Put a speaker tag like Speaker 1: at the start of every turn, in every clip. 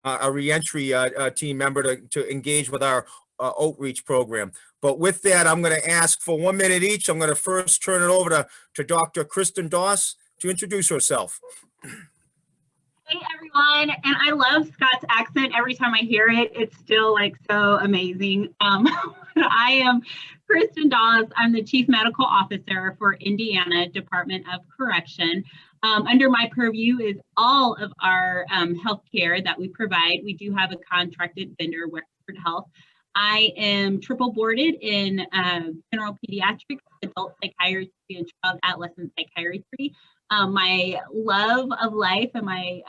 Speaker 1: a reentry team member to engage with our outreach program. But with that, I'm going to ask for 1 minute each. I'm going to first turn it over to Dr. Kristen Doss to introduce herself.
Speaker 2: Hey everyone, and I love Scott's accent. Every time I hear it, it's still like so amazing. I am Kristen Doss. I'm the Chief Medical Officer for Indiana Department of Correction. Under my purview is all of our healthcare that we provide. We do have a contracted vendor, Wexford Health. I am triple boarded in general pediatrics, adult psychiatry, and child adolescent psychiatry. My love of life and my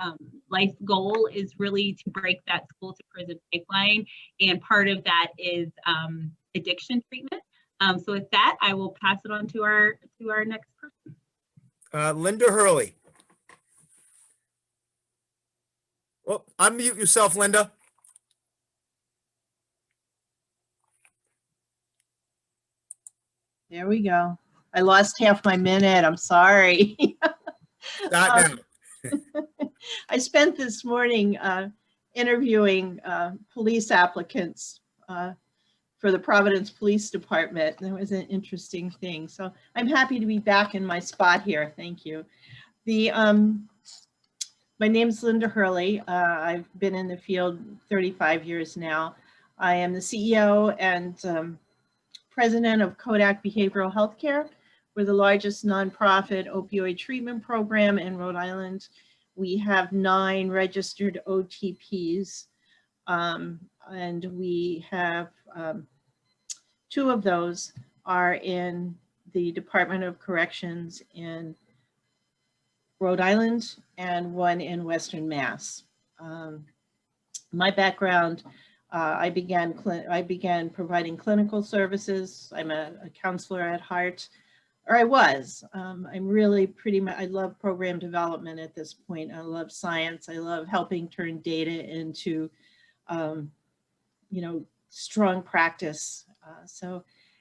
Speaker 2: life's goal is really to break that school to prison pipeline, and part of that is addiction treatment. So with that, I will pass it on to our next person.
Speaker 1: Linda Hurley. Well, unmute yourself, Linda.
Speaker 3: There we go. I lost half my minute. I'm sorry.
Speaker 1: Start now.
Speaker 3: I spent this morning interviewing police applicants for the Providence Police Department. That was an interesting thing. So I'm happy to be back in my spot here. Thank you. My name is Linda Hurley. I've been in the field 35 years now. I am the CEO and president of Kodak Behavioral Healthcare. We're the largest nonprofit opioid treatment program in Rhode Island. We have 9 registered OTPs, and we have 2 of those are in the Department of Corrections in Rhode Island and 1 in Western Mass. My background, I began providing clinical services. I'm a counselor at heart, or I was. I'm really I love program development at this point. I love science. I love helping turn data into, strong practice.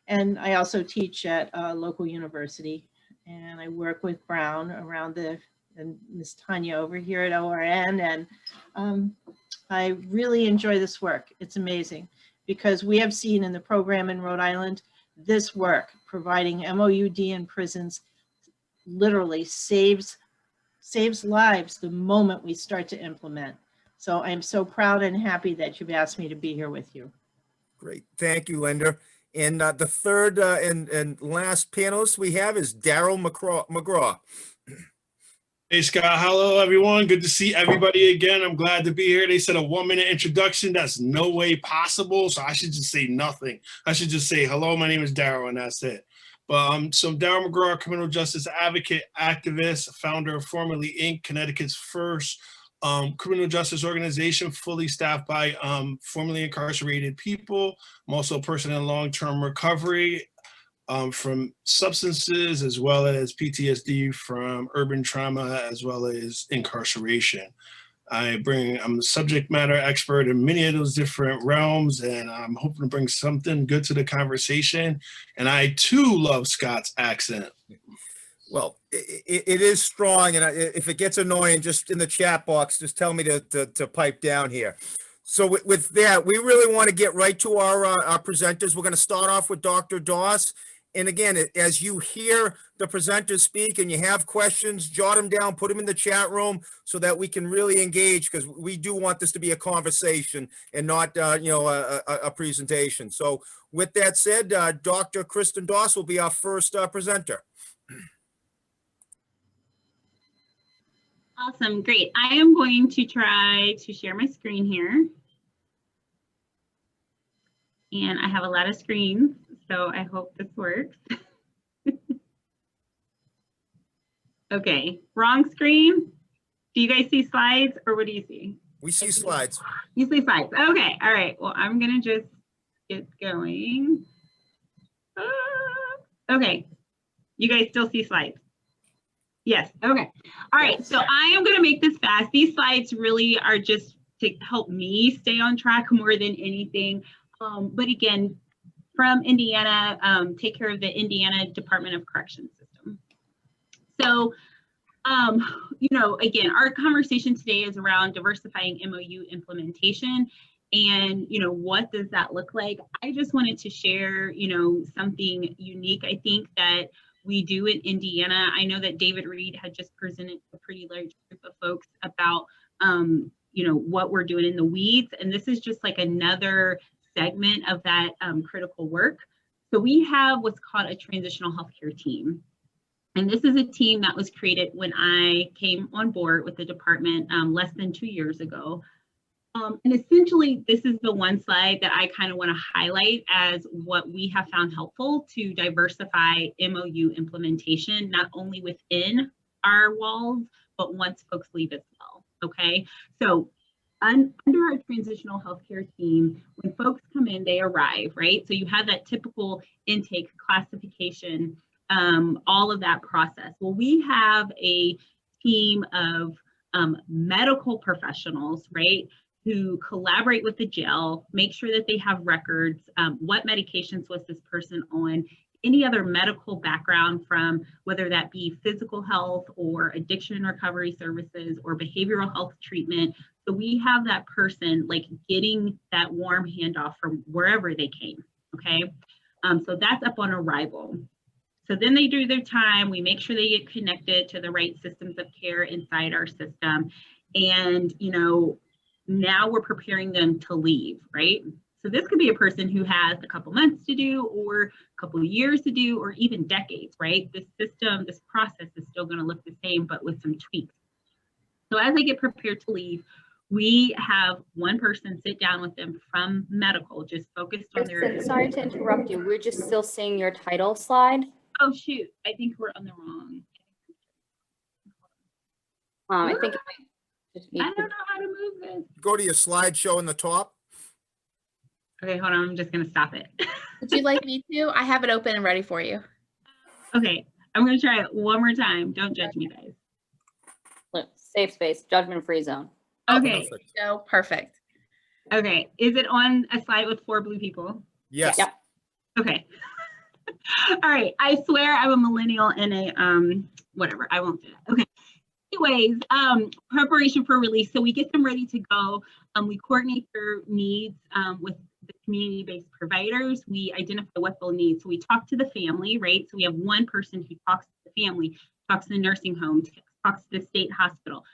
Speaker 3: And I also teach at a local university, and I work with Brown around and Miss Tanya over here at ORN, and I really enjoy this work. It's amazing because we have seen in the program in Rhode Island, this work, providing MOUD in prisons, literally saves lives the moment we start to implement. So I'm so proud and happy that you've asked me to be here with you.
Speaker 1: Great. Thank you, Linda. And the third and last panelist we have is Daryl McGraw.
Speaker 4: Hey, Scott. Hello, everyone. Good to see everybody again. I'm glad to be here. They said a 1-minute introduction. That's no way possible. So I should just say nothing. I should just say, hello, my name is Daryl, and that's it. But so I'm Daryl McGraw, criminal justice advocate, activist, founder of Formerly Inc., Connecticut's first criminal justice organization, fully staffed by formerly incarcerated people. I'm also a person in long-term recovery from substances, as well as PTSD from urban trauma, as well as incarceration. I'm a subject matter expert in many of those different realms, and I'm hoping to bring something good to the conversation. And I too love Scott's accent.
Speaker 1: Well, it is strong, and if it gets annoying, just in the chat box, just tell me to pipe down here. So with that, we really want to get right to our presenters. We're going to start off with Dr. Doss. And again, as you hear the presenters speak and you have questions, jot them down, put them in the chat room so that we can really engage, because we do want this to be a conversation and not, a presentation. So with that said, Dr. Kristen Doss will be our first presenter.
Speaker 2: Awesome, great. I am going to try to share my screen here. And I have a lot of screens, so I hope this works. Okay, wrong screen. Do you guys see slides, or what do you see?
Speaker 1: We see slides.
Speaker 2: You see slides. Okay, all right. Well, I'm gonna just get going. Okay, you guys still see slides? Yes, okay. All right, so I am gonna make this fast. These slides really are just to help me stay on track more than anything. But again, from Indiana, take care of the Indiana Department of Corrections system. So You know, again, our conversation today is around diversifying MOU implementation. And, you know, what does that look like? I just wanted to share, you know, something unique, I think, that we do in Indiana. I know that David Reed had just presented a pretty large group of folks about, you know, what we're doing in the weeds. And this is just like another segment of that critical work. So we have what's called a transitional healthcare team. And this is a team that was created when I came on board with the department less than 2 years ago. And essentially, this is the one slide that I kind of want to highlight as what we have found helpful to diversify MOU implementation, not only within our walls, but once folks leave as well. Okay, so under our transitional healthcare team, when folks come in, they arrive, right? So you have that typical intake classification, all of that process. Well, we have a team of medical professionals, right, who collaborate with the jail, make sure that they have records, what medications was this person on, any other medical background from whether that be physical health or addiction and recovery services or behavioral health treatment. So we have that person like getting that warm handoff from wherever they came, okay? So that's up on arrival. So then they do their time, we make sure they get connected to the right systems of care inside our system. And, you know, now we're preparing them to leave, right? So this could be a person who has a couple months to do or a couple of years to do or even decades, right? This system, this process is still going to look the same, but with some tweaks. So as they get prepared to leave, we have one person sit down with them from medical, just focused on their...
Speaker 5: Sorry to interrupt you. We're just still seeing your title slide.
Speaker 2: Oh, shoot. I think we're on the wrong...
Speaker 5: I think...
Speaker 2: I don't know how to move this.
Speaker 1: Go to your slideshow in the top.
Speaker 2: Okay, hold on. I'm just going to stop it.
Speaker 6: Would you like me to? I have it open and ready for you.
Speaker 2: Okay, I'm going to try it one more time. Don't judge me, guys.
Speaker 5: Look, safe space, judgment-free zone.
Speaker 2: Okay,
Speaker 1: Perfect.
Speaker 6: Go. Perfect.
Speaker 2: okay. Is it on a slide with 4 blue people?
Speaker 1: Yes.
Speaker 5: Yep.
Speaker 2: Okay. All right. I swear I'm a millennial and a, whatever. I won't say that. Okay. Anyways, preparation for release. So we get them ready to go. We coordinate their needs with the community-based providers. We identify what they'll need. So we talk to the family, right? So we have one person who talks to the family, talks to the nursing home, talks to the state hospital,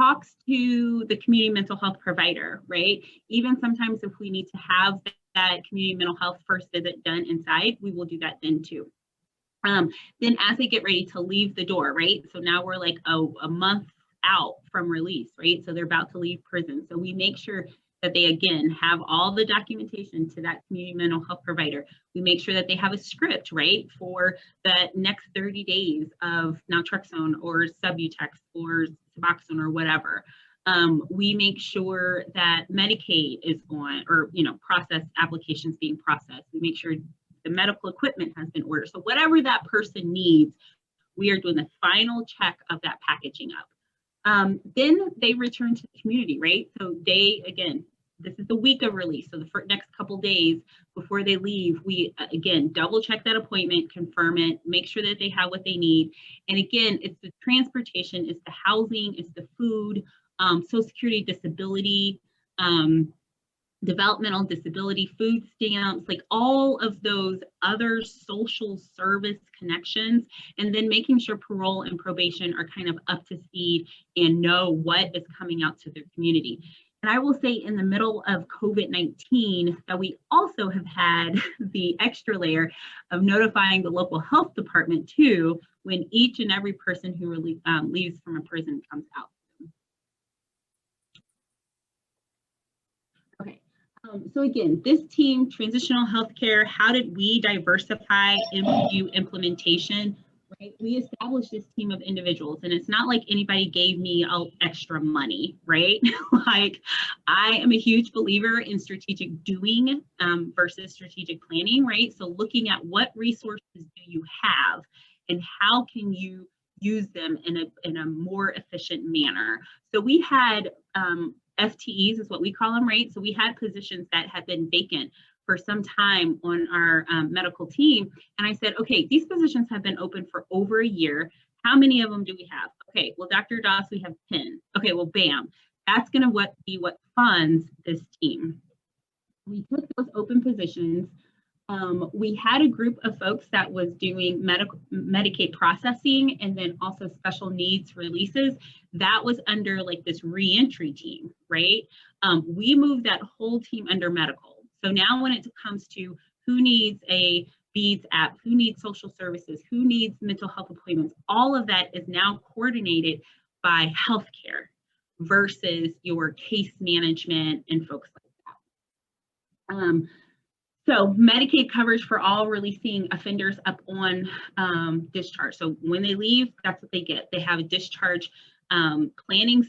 Speaker 2: talks to the community mental health provider, right? Even sometimes if we need to have that community mental health first visit done inside, we will do that then too. Then as they get ready to leave the door, right? So now we're like a month out from release, right? So they're about to leave prison. So we make sure that they, again, have all the documentation to that community mental health provider. We make sure that they have a script, right, for the next 30 days of naltrexone or Subutex or Suboxone or whatever. We make sure that Medicaid is on, or, you know, process applications being processed. We make sure the medical equipment has been ordered. So whatever that person needs, we are doing the final check of that packaging up. Then they return to the community, right? So they, again, this is the week of release. So the next couple days before they leave, we, again, double check that appointment, confirm it, make sure that they have what they need. And again, it's the transportation, it's the housing, it's the food, Social Security, disability, developmental disability, food stamps, like all of those other social service connections, and then making sure parole and probation are kind of up to speed and know what is coming out to their community. And I will say in the middle of COVID-19 that we also have had the extra layer of notifying the local health department too, when each and every person who leaves from a prison comes out. Okay. So again, this team, transitional healthcare, how did we diversify MOU implementation? Right? We established this team of individuals, and it's not like anybody gave me extra money, right? Like, I am a huge believer in strategic doing versus strategic planning, right? So looking at what resources do you have and how can you use them in a more efficient manner. So we had FTEs is what we call them, right? So we had positions that had been vacant for some time on our medical team. And I said, okay, these positions have been open for over a year. How many of them do we have? Okay, well, Dr. Doss, we have 10. Okay, well, bam. That's going to be what funds this team. We took those open positions. We had a group of folks that was doing Medicaid processing and then also special needs releases. That was under like this reentry team, right? We moved that whole team under medical. So now when it comes to who needs a BEADS app, who needs social services, who needs mental health appointments, all of that is now coordinated by healthcare versus your case management and folks like that. So Medicaid coverage for all releasing offenders up on discharge. So when they leave, that's what they get. They have a discharge planning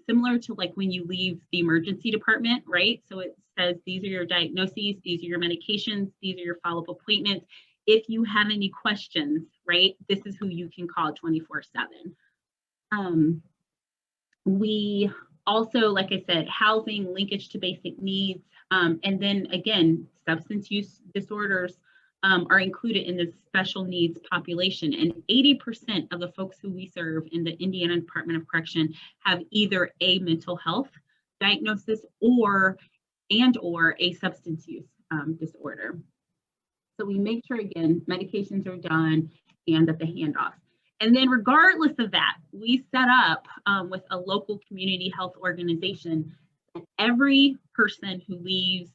Speaker 2: similar to like when you leave the emergency department, right? So it says, these are your diagnoses, these are your medications, these are your follow-up appointments. If you have any questions, right, this is who you can call 24/7. We also, like I said, housing, linkage to basic needs, and then again, substance use disorders are included in the special needs population. And 80% of the folks who we serve in the Indiana Department of Correction have either a mental health diagnosis or a substance use disorder. So we make sure, again, medications are done and that the handoffs. And then regardless of that, we set up with a local community health organization that every person who leaves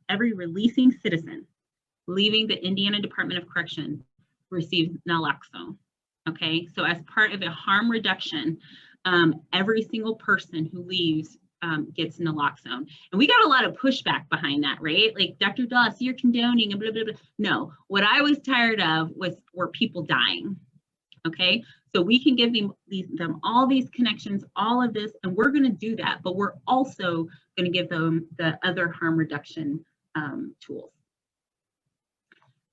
Speaker 2: every releasing citizen leaving the Indiana Department of Correction receives naloxone. Okay, so as part of a harm reduction, every single person who leaves gets naloxone. And we got a lot of pushback behind that, right? Like, Dr. Doss, you're condoning and blah, blah, blah. No, what I was tired of were people dying. Okay, so we can give them all these connections, all of this, and we're going to do that, but we're also going to give them the other harm reduction tools.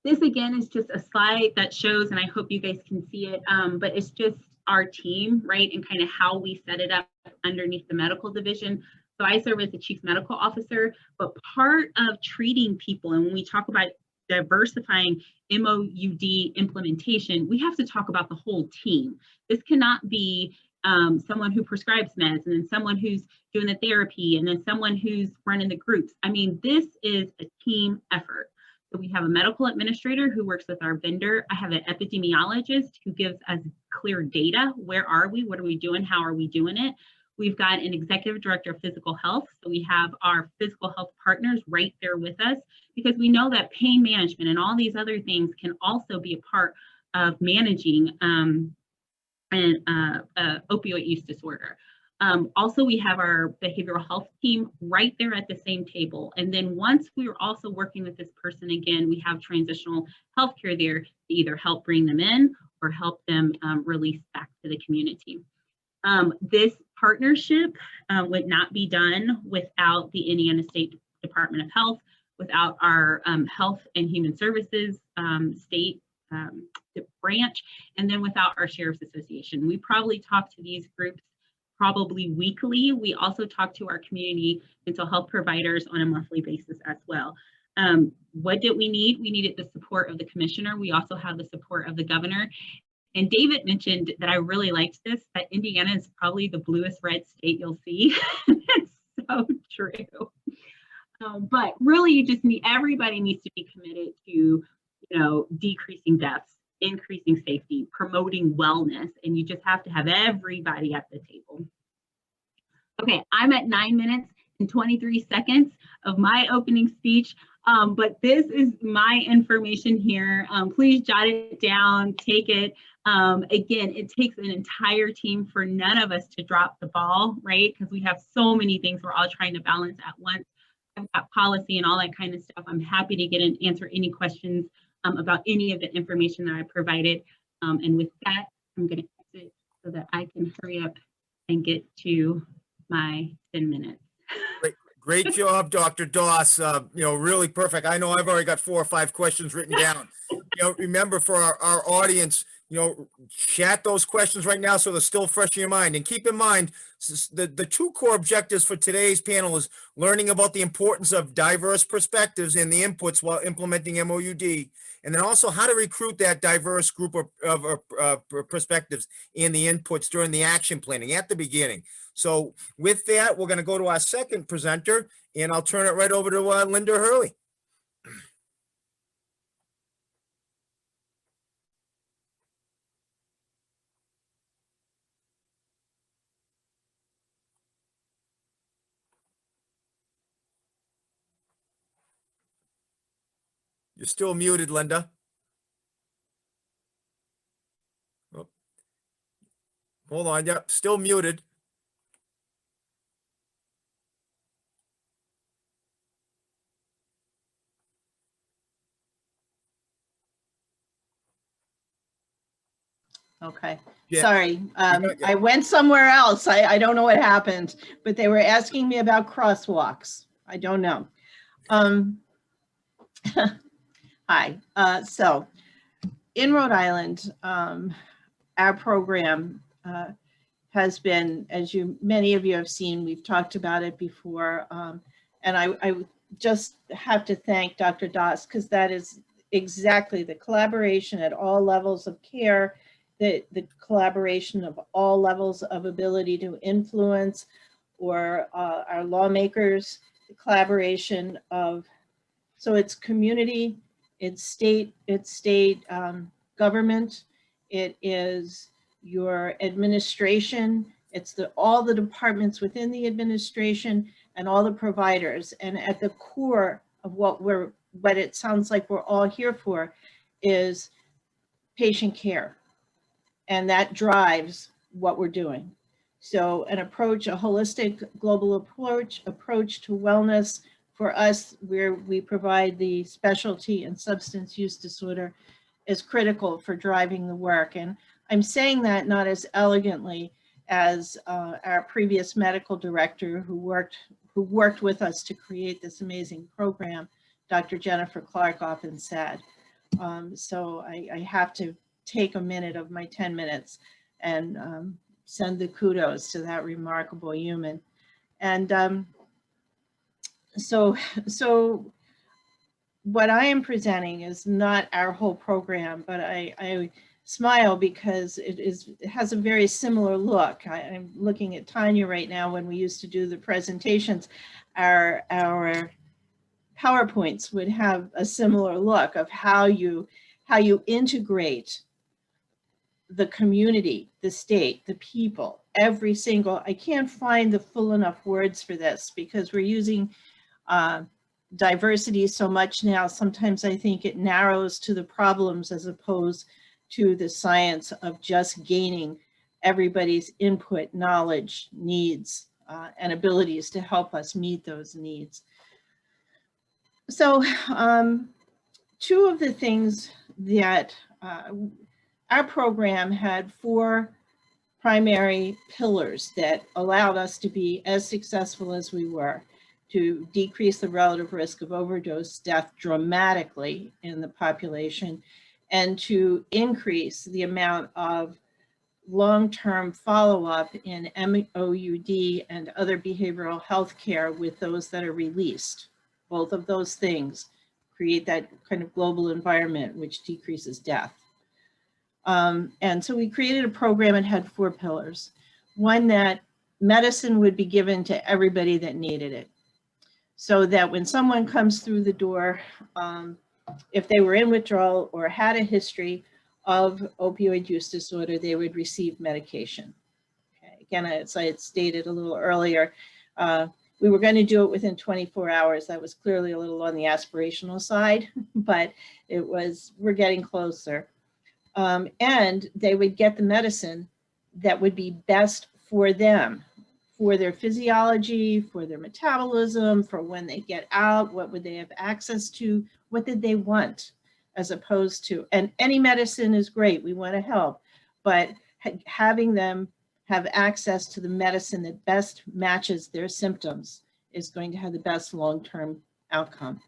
Speaker 2: This again is just a slide that shows, and I hope you guys can see it, but it's just our team, right, and kind of how we set it up underneath the medical division. So I serve as the chief medical officer, but part of treating people, and when we talk about diversifying MOUD implementation, we have to talk about the whole team. This cannot be someone who prescribes meds and then someone who's doing the therapy and then someone who's running the groups. I mean, this is a team effort. So we have a medical administrator who works with our vendor. I have an epidemiologist who gives us clear data. Where are we? What are we doing? How are we doing it? We've got an executive director of physical health. So we have our physical health partners right there with us, because we know that pain management and all these other things can also be a part of managing opioid use disorder. Also, we have our behavioral health team right there at the same table. And then once we are also working with this person again, we have transitional healthcare there to either help bring them in or help them release back to the community. This partnership would not be done without the Indiana State Department of Health, without our Health and Human Services state branch, and then without our Sheriff's Association. We probably talk to these groups probably weekly. We also talk to our community mental health providers on a monthly basis as well. What did we need? We needed the support of the commissioner. We also have the support of the governor. And David mentioned that I really liked this, that Indiana is probably the bluest red state you'll see. It's so true. But really, you just need, everybody needs to be committed to, decreasing deaths, increasing safety, promoting wellness, and you just have to have everybody at the table. Okay, I'm at 9 minutes and 23 seconds of my opening speech, but this is my information here. Please jot it down, take it. Again, it takes an entire team for none of us to drop the ball, right? Because we have so many things we're all trying to balance at once. I've got policy and all that kind of stuff. I'm happy to get and answer any questions about any of the information that I provided. And with that, I'm going to exit so that I can hurry up and get to my 10 minutes.
Speaker 1: Great job, Dr. Doss. Really perfect. I know I've already got 4 or 5 questions written down. Remember, for our audience, chat those questions right now so they're still fresh in your mind. And keep in mind, the two core objectives for today's panel is learning about the importance of diverse perspectives and the inputs while implementing MOUD, and then also how to recruit that diverse group of perspectives and the inputs during the action planning at the beginning. So with that, we're going to go to our second presenter, and I'll turn it right over to Linda Hurley. You're still muted, Linda. Oh. Hold on. Yep, still muted.
Speaker 3: Okay,
Speaker 1: Yeah.
Speaker 3: sorry.
Speaker 1: Yeah.
Speaker 3: I went somewhere else. I don't know what happened, but they were asking me about crosswalks. I don't know. Hi. So in Rhode Island, our program has been, as many of you have seen, we've talked about it before. And I just have to thank Dr. Doss, because that is exactly the collaboration at all levels of care, the collaboration of all levels of ability to influence, or our lawmakers, the collaboration of, so it's community, it's state government, it is your administration, it's all the departments within the administration and all the providers. And at the core of what it sounds like we're all here for is patient care. And that drives what we're doing. So a holistic global approach to wellness for us, where we provide the specialty and substance use disorder, is critical for driving the work. And I'm saying that not as elegantly as our previous medical director who worked with us to create this amazing program, Dr. Jennifer Clark, often said. So I have to take a minute of my 10 minutes and send the kudos to that remarkable human. And so what I am presenting is not our whole program, but I smile because it has a very similar look. I'm looking at Tanya right now. When we used to do the presentations, our PowerPoints would have a similar look of how you integrate the community, the state, the people, every single, I can't find the full enough words for this because we're using diversity so much now. Sometimes I think it narrows to the problems as opposed to the science of just gaining everybody's input, knowledge, needs, and abilities to help us meet those needs. So two of the things that our program had 4 primary pillars that allowed us to be as successful as we were, to decrease the relative risk of overdose death dramatically in the population, and to increase the amount of long-term follow-up in MOUD and other behavioral health care with those that are released. Both of those things create that kind of global environment which decreases death. And so we created a program that had 4 pillars. One, that medicine would be given to everybody that needed it, so that when someone comes through the door, if they were in withdrawal or had a history of opioid use disorder, they would receive medication. Okay. Again, as I had stated a little earlier, we were going to do it within 24 hours. That was clearly a little on the aspirational side, but we're getting closer. And they would get the medicine that would be best for them, for their physiology, for their metabolism, for when they get out, what would they have access to, what did they want, as opposed to, and any medicine is great, we want to help, but having them have access to the medicine that best matches their symptoms is going to have the best long-term outcome.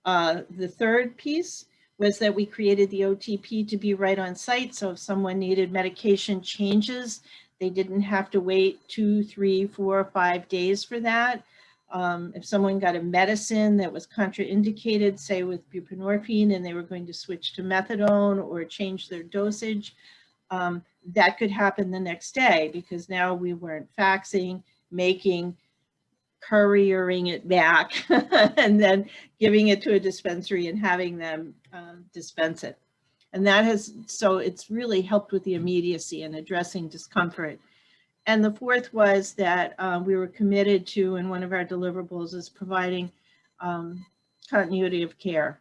Speaker 3: The third piece was that we created the OTP to be right on site. So if someone needed medication changes, they didn't have to wait 2, 3, 4, 5 days for that. If someone got a medicine that was contraindicated, say with buprenorphine, and they were going to switch to methadone or change their dosage, that could happen the next day, because now we weren't faxing, couriering it back, and then giving it to a dispensary and having them dispense it. And that has, so it's really helped with the immediacy and addressing discomfort. And the fourth was that we were committed to, and one of our deliverables is providing continuity of care,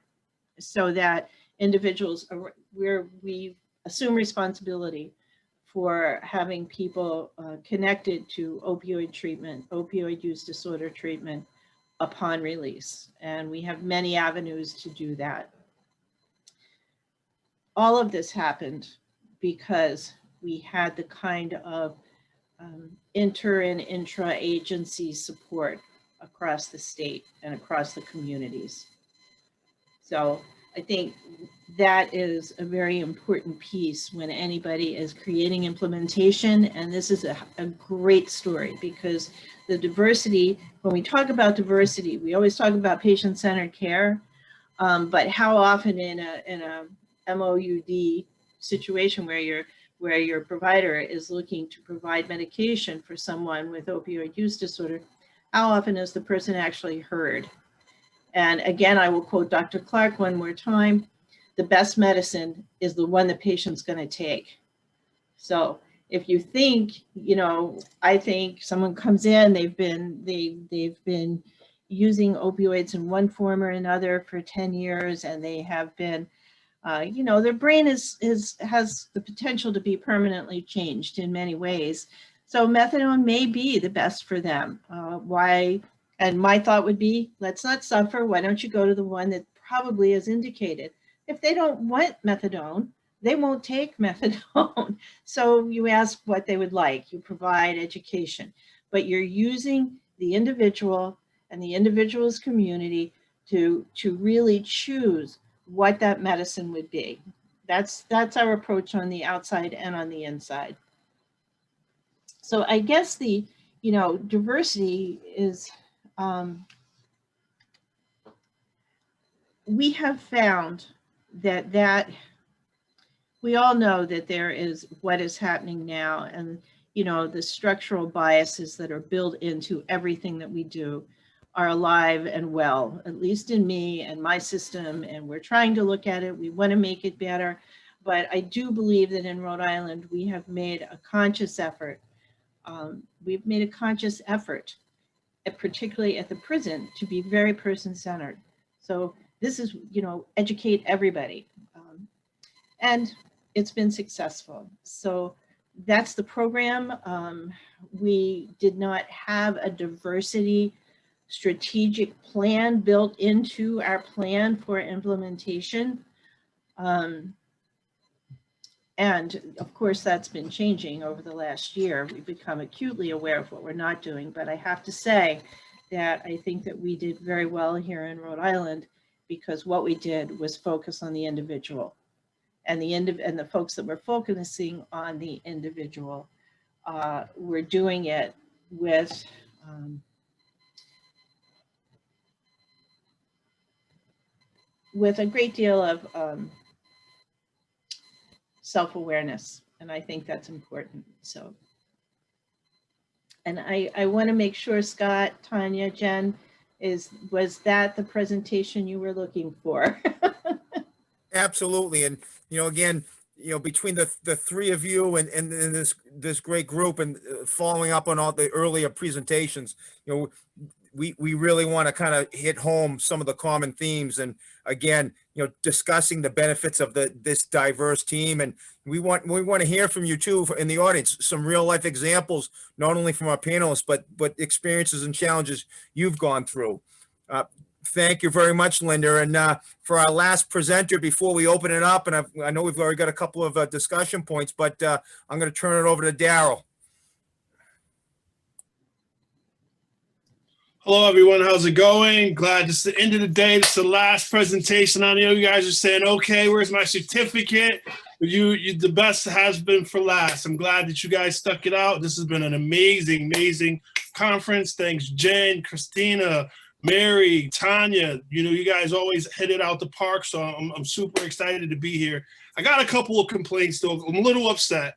Speaker 3: so that individuals, where we assume responsibility for having people connected to opioid treatment, opioid use disorder treatment upon release. And we have many avenues to do that. All of this happened because we had the kind of inter and intra-agency support across the state and across the communities. So I think that is a very important piece when anybody is creating implementation. And this is a great story, because the diversity, when we talk about diversity, we always talk about patient-centered care, but how often in a MOUD situation where your provider is looking to provide medication for someone with opioid use disorder, how often is the person actually heard? And again, I will quote Dr. Clark one more time: the best medicine is the one the patient's going to take. So if you think, I think someone comes in, they've been using opioids in one form or another for 10 years, and they have been, their brain has the potential to be permanently changed in many ways. So methadone may be the best for them. Why? And my thought would be, let's not suffer. Why don't you go to the one that probably is indicated? If they don't want methadone, they won't take methadone. So you ask what they would like. You provide education, but you're using the individual and the individual's community to really choose what that medicine would be. That's our approach on the outside and on the inside. So I guess the, diversity is, we have found that we all know that there is what is happening now, and the structural biases that are built into everything that we do are alive and well, at least in me and my system, and we're trying to look at it. We want to make it better, but I do believe that in Rhode Island we have made a conscious effort. We've made a conscious effort, particularly at the prison, to be very person-centered. So this is, educate everybody. And it's been successful. So that's the program. We did not have a diversity strategic plan built into our plan for implementation. And of course, that's been changing over the last year. We've become acutely aware of what we're not doing, but I have to say that I think that we did very well here in Rhode Island, because what we did was focus on the individual, and the folks that were focusing on the individual were doing it with a great deal of self-awareness, and I think that's important. So, and I want to make sure, Scott, Tanya, Jen, was that the presentation you were looking for?
Speaker 1: Absolutely. And, again, between the three of you and this great group, and following up on all the earlier presentations, we really want to kind of hit home some of the common themes, and again, discussing the benefits of this diverse team. And we want to hear from you too in the audience, some real life examples, not only from our panelists, but experiences and challenges you've gone through. Thank you very much, Linda. And for our last presenter, before we open it up, and I know we've already got a couple of discussion points, but I'm going to turn it over to Daryl.
Speaker 4: Hello, everyone. How's it going? Glad it's the end of the day. It's the last presentation. I know you guys are saying, okay, where's my certificate? The best has been for last. I'm glad that you guys stuck it out. This has been an amazing conference. Thanks, Jen, Christina, Mary, Tanya. You guys always hit it out the park. So I'm super excited to be here. I got a couple of complaints, though. I'm a little upset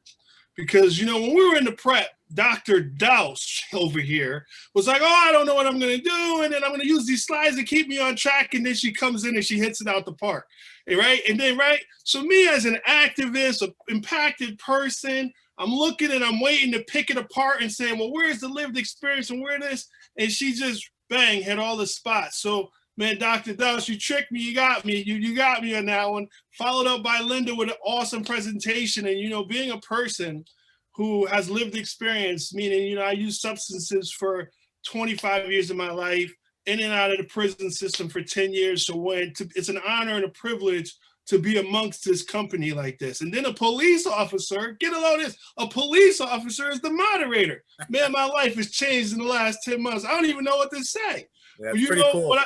Speaker 4: because, when we were in the prep, Dr. Douse over here was like, oh, I don't know what I'm going to do. And then I'm going to use these slides to keep me on track. And then she comes in and she hits it out the park. Right. And then, so me as an activist, an impacted person, I'm looking and I'm waiting to pick it apart and saying, well, where's the lived experience and where this? And she just bang, hit all the spots. So, man, Dr. Douse, you tricked me. You got me. You got me on that one. Followed up by Linda with an awesome presentation. And, being a person who has lived experience, meaning, I used substances for 25 years of my life, in and out of the prison system for 10 years. So it's an honor and a privilege to be amongst this company like this. And then a police officer, get a load of this, a police officer is the moderator. Man, my life has changed in the last 10 months. I don't even know what to say.
Speaker 1: That's pretty cool.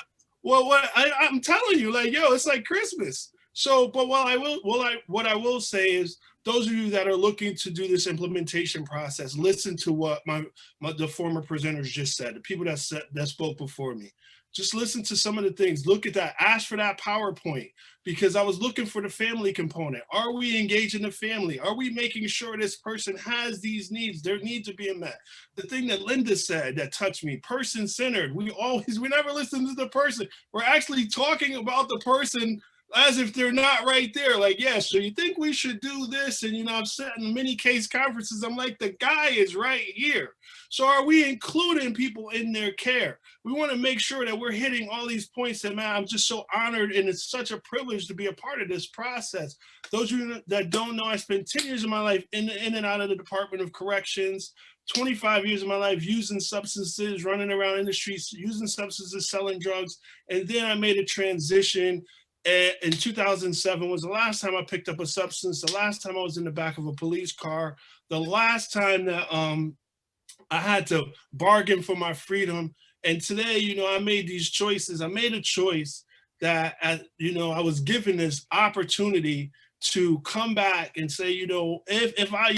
Speaker 4: I'm telling you, it's like Christmas. So, but what I will say is, those of you that are looking to do this implementation process, listen to what the former presenters just said, the people that spoke before me. Just listen to some of the things. Look at that. Ask for that PowerPoint, because I was looking for the family component. Are we engaging the family? Are we making sure this person has these needs? Their needs are being met. The thing that Linda said that touched me, person-centered. We never listen to the person. We're actually talking about the person as if they're not right there. Like, yeah, so you think we should do this? And, I've sat in many case conferences. I'm like, the guy is right here. So are we including people in their care? We want to make sure that we're hitting all these points that, man, I'm just so honored. And it's such a privilege to be a part of this process. Those of you that don't know, I spent 10 years of my life in and out of the Department of Corrections, 25 years of my life using substances, running around in the streets, using substances, selling drugs. And then I made a transition. In 2007 was the last time I picked up a substance, the last time I was in the back of a police car, the last time that I had to bargain for my freedom. And today, I made these choices. I made a choice that, I was given this opportunity to come back and say, if I,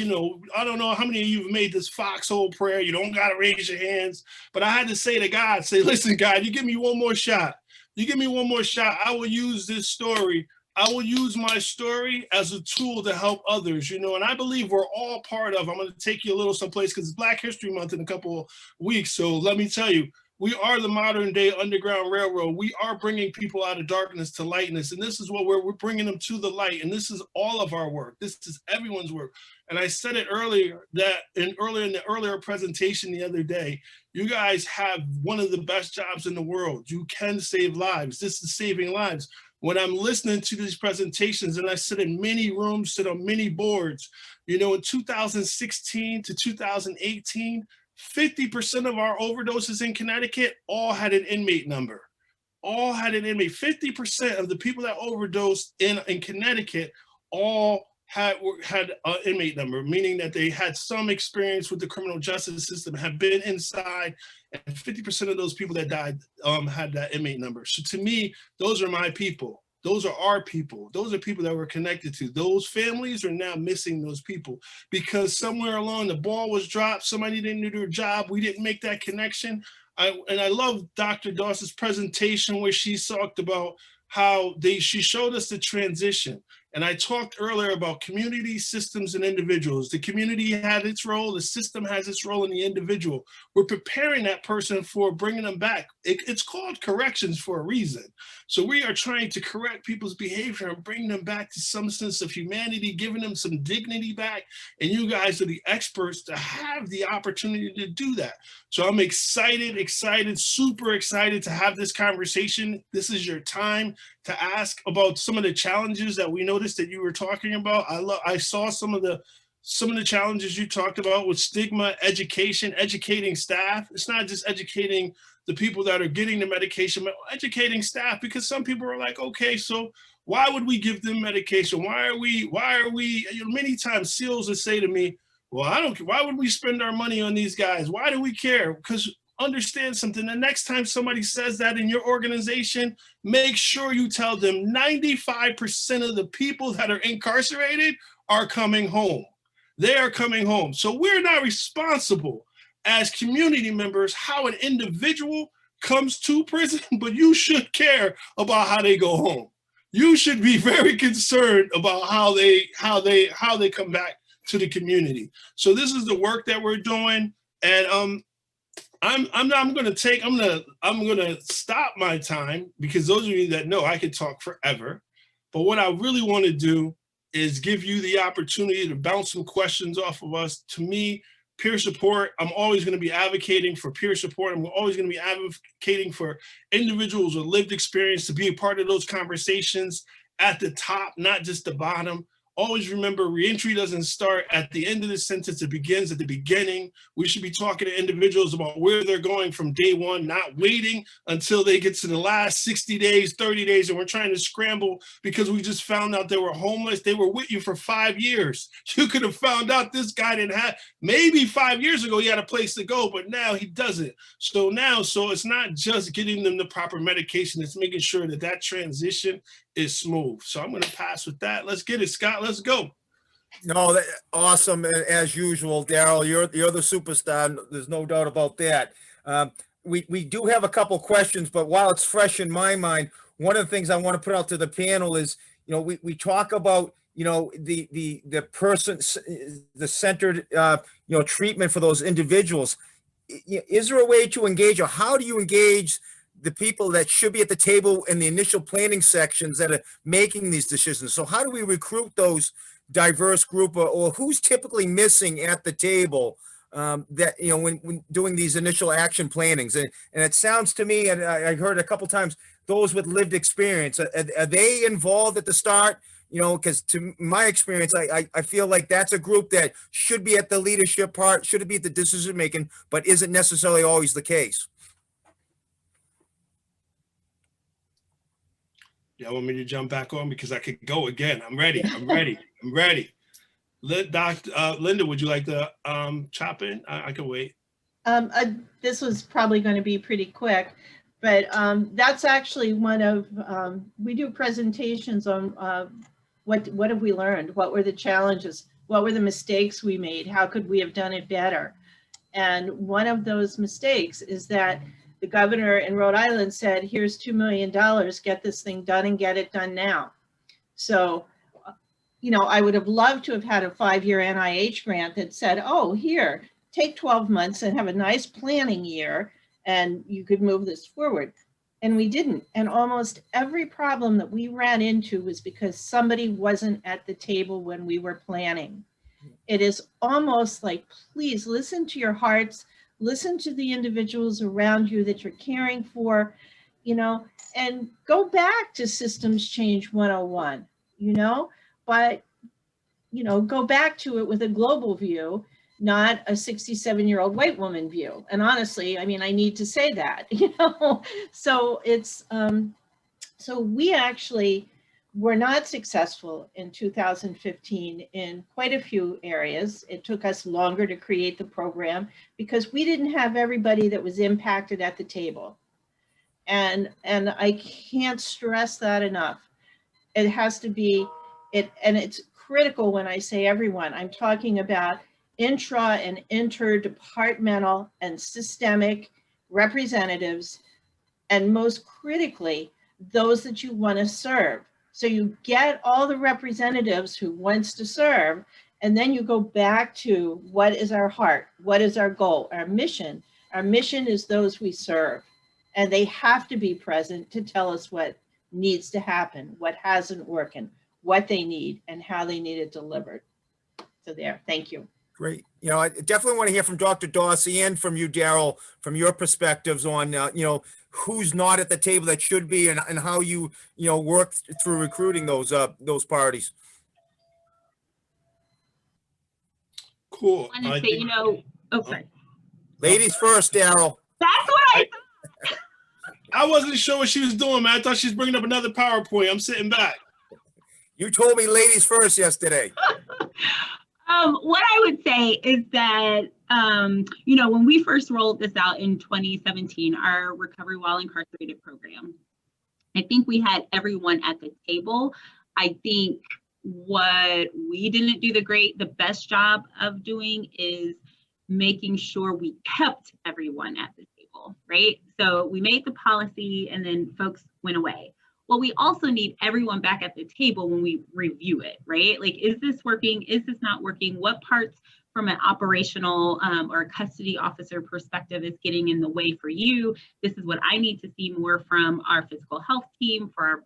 Speaker 4: I don't know how many of you have made this foxhole prayer, you don't got to raise your hands, but I had to say to God, listen, God, you give me one more shot. You give me one more shot, I will use this story. I will use my story as a tool to help others, and I believe we're all part of, I'm going to take you a little someplace because it's Black History Month in a couple of weeks. So let me tell you, we are the modern day Underground Railroad. We are bringing people out of darkness to lightness. And this is what we're bringing them to the light. And this is all of our work. This is everyone's work. And I said it earlier that in the earlier presentation the other day, you guys have one of the best jobs in the world. You can save lives. This is saving lives. When I'm listening to these presentations, and I sit in many rooms, sit on many boards, in 2016 to 2018, 50% of our overdoses in Connecticut all had an inmate number. All had an inmate. 50% of the people that overdosed in Connecticut all had an inmate number, meaning that they had some experience with the criminal justice system, have been inside, and 50% of those people that died had that inmate number. So to me, those are my people. Those are our people. Those are people that we're connected to. Those families are now missing those people because somewhere along the ball was dropped. Somebody didn't do their job. We didn't make that connection. I love Dr. Dawson's presentation where she talked about how she showed us the transition. And I talked earlier about community, systems, and individuals. The community had its role. The system has its role in the individual. We're preparing that person for bringing them back. It's called corrections for a reason. So we are trying to correct people's behavior and bring them back to some sense of humanity, giving them some dignity back. And you guys are the experts to have the opportunity to do that. So I'm excited, super excited to have this conversation. This is your time to ask about some of the challenges that we noticed that you were talking about. I saw some of the challenges you talked about with stigma, education, educating staff. It's not just educating the people that are getting the medication, but educating staff, because some people are like, okay, so why would we give them medication? Why are we, many times SEALs will say to me, well, why would we spend our money on these guys? Why do we care? Because understand something. The next time somebody says that in your organization, make sure you tell them 95% of the people that are incarcerated are coming home. They are coming home. So we're not responsible as community members how an individual comes to prison, but you should care about how they go home. You should be very concerned about how they come back to the community. So this is the work that we're doing, and I'm gonna stop my time, because those of you that know I could talk forever. But what I really want to do is give you the opportunity to bounce some questions off of us. To me, peer support, I'm always going to be advocating for peer support. I'm always going to be advocating for individuals with lived experience to be a part of those conversations at the top, not just the bottom. Always remember, reentry doesn't start at the end of the sentence, it begins at the beginning. We should be talking to individuals about where they're going from day one, not waiting until they get to the last 60 days, 30 days, and we're trying to scramble because we just found out they were homeless. They were with you for 5 years. You could have found out this guy didn't have, maybe 5 years ago he had a place to go, but now he doesn't. So it's not just getting them the proper medication, it's making sure that that transition is smooth. So I'm going to pass with that. Let's get it, Scott. Let's go.
Speaker 1: No, awesome. As usual, Daryl, you're the superstar. There's no doubt about that. We do have a couple questions, but while it's fresh in my mind, one of the things I want to put out to the panel is, we talk about, the person, the centered, treatment for those individuals. Is there a way to engage, or how do you engage the people that should be at the table in the initial planning sections that are making these decisions? So how do we recruit those diverse group, or who's typically missing at the table that, when doing these initial action plannings? And it sounds to me, and I heard a couple times, those with lived experience, are they involved at the start? Because to my experience, I feel like that's a group that should be at the leadership part, should be at the decision making, but isn't necessarily always the case.
Speaker 4: Y'all want me to jump back on, because I could go again? I'm ready. Linda, would you like to chop in? I can wait.
Speaker 3: This was probably going to be pretty quick, but that's actually one of, we do presentations on what have we learned? What were the challenges? What were the mistakes we made? How could we have done it better? And one of those mistakes is that the governor in Rhode Island said, here's $2 million, get this thing done and get it done now. So, I would have loved to have had a 5-year NIH grant that said, oh, here, take 12 months and have a nice planning year and you could move this forward. And we didn't. And almost every problem that we ran into was because somebody wasn't at the table when we were planning. It is almost like, please listen to your hearts, listen to the individuals around you that you're caring for, and go back to systems change 101, but, go back to it with a global view, not a 67-year-old white woman view. And honestly, I need to say that, so it's, so we actually were not successful in 2015 in quite a few areas. It took us longer to create the program because we didn't have everybody that was impacted at the table. And I can't stress that enough. It has to be, and it's critical when I say everyone. I'm talking about intra and interdepartmental and systemic representatives, and most critically, those that you want to serve. So you get all the representatives who wants to serve, and then you go back to what is our heart, what is our goal, our mission. Our mission is those we serve, and they have to be present to tell us what needs to happen, what hasn't working, what they need, and how they need it delivered. So there, thank you.
Speaker 1: Great. I definitely want to hear from Dr. Dawsey and from you, Daryl, from your perspectives on, who's not at the table that should be, and how you, work through recruiting those parties.
Speaker 4: Cool.
Speaker 2: I want to say, oh, sorry.
Speaker 1: Ladies first, Daryl.
Speaker 2: That's what I thought.
Speaker 4: I wasn't sure what she was doing, man. I thought she was bringing up another PowerPoint. I'm sitting back.
Speaker 1: You told me ladies first yesterday.
Speaker 2: What I would say is that you know, when we first rolled this out in 2017, our Recovery While Incarcerated program, I think we had everyone at the table. I think what we didn't do the best job of doing is making sure we kept everyone at the table, right? So we made the policy and then folks went away. Well, we also need everyone back at the table when we review it, right? Like, is this working? Is this not working? What parts from an operational or custody officer perspective is getting in the way for you? This is what I need to see more from our physical health team, for our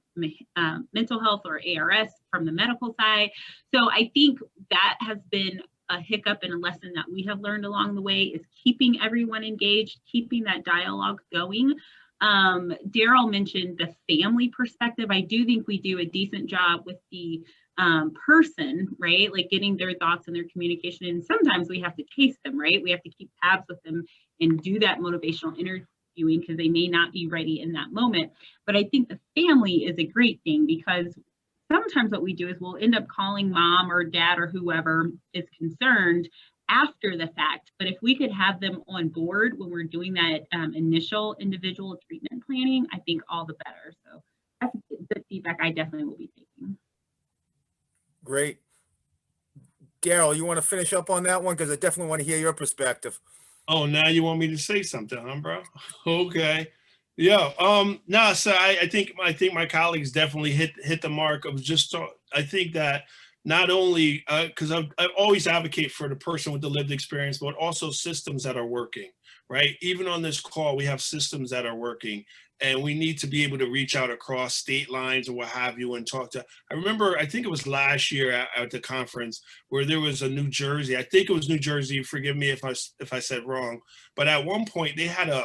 Speaker 2: mental health or ARS from the medical side. So I think that has been a hiccup and a lesson that we have learned along the way, is keeping everyone engaged, keeping that dialogue going. Daryl mentioned the family perspective. I do think we do a decent job with the person, right? Like getting their thoughts and their communication. And sometimes we have to chase them, right? We have to keep tabs with them and do that motivational interviewing because they may not be ready in that moment. But I think the family is a great thing, because sometimes what we do is we'll end up calling mom or dad or whoever is concerned after the fact. But if we could have them on board when we're doing that initial individual treatment planning, I think all the better. So that's the feedback I definitely will be taking.
Speaker 1: Great. Daryl, you want to finish up on that one? Because I definitely want to hear your perspective.
Speaker 4: Oh, now you want me to say something, huh, bro? Okay. Yeah. No, so I think my colleagues definitely hit the mark of just, I think that not only, because I always advocate for the person with the lived experience, but also systems that are working, right? Even on this call, we have systems that are working, and we need to be able to reach out across state lines or what have you and talk to. I remember, I think it was last year at the conference where there was a New Jersey, I think it was New Jersey, forgive me if I said wrong, but at one point they had an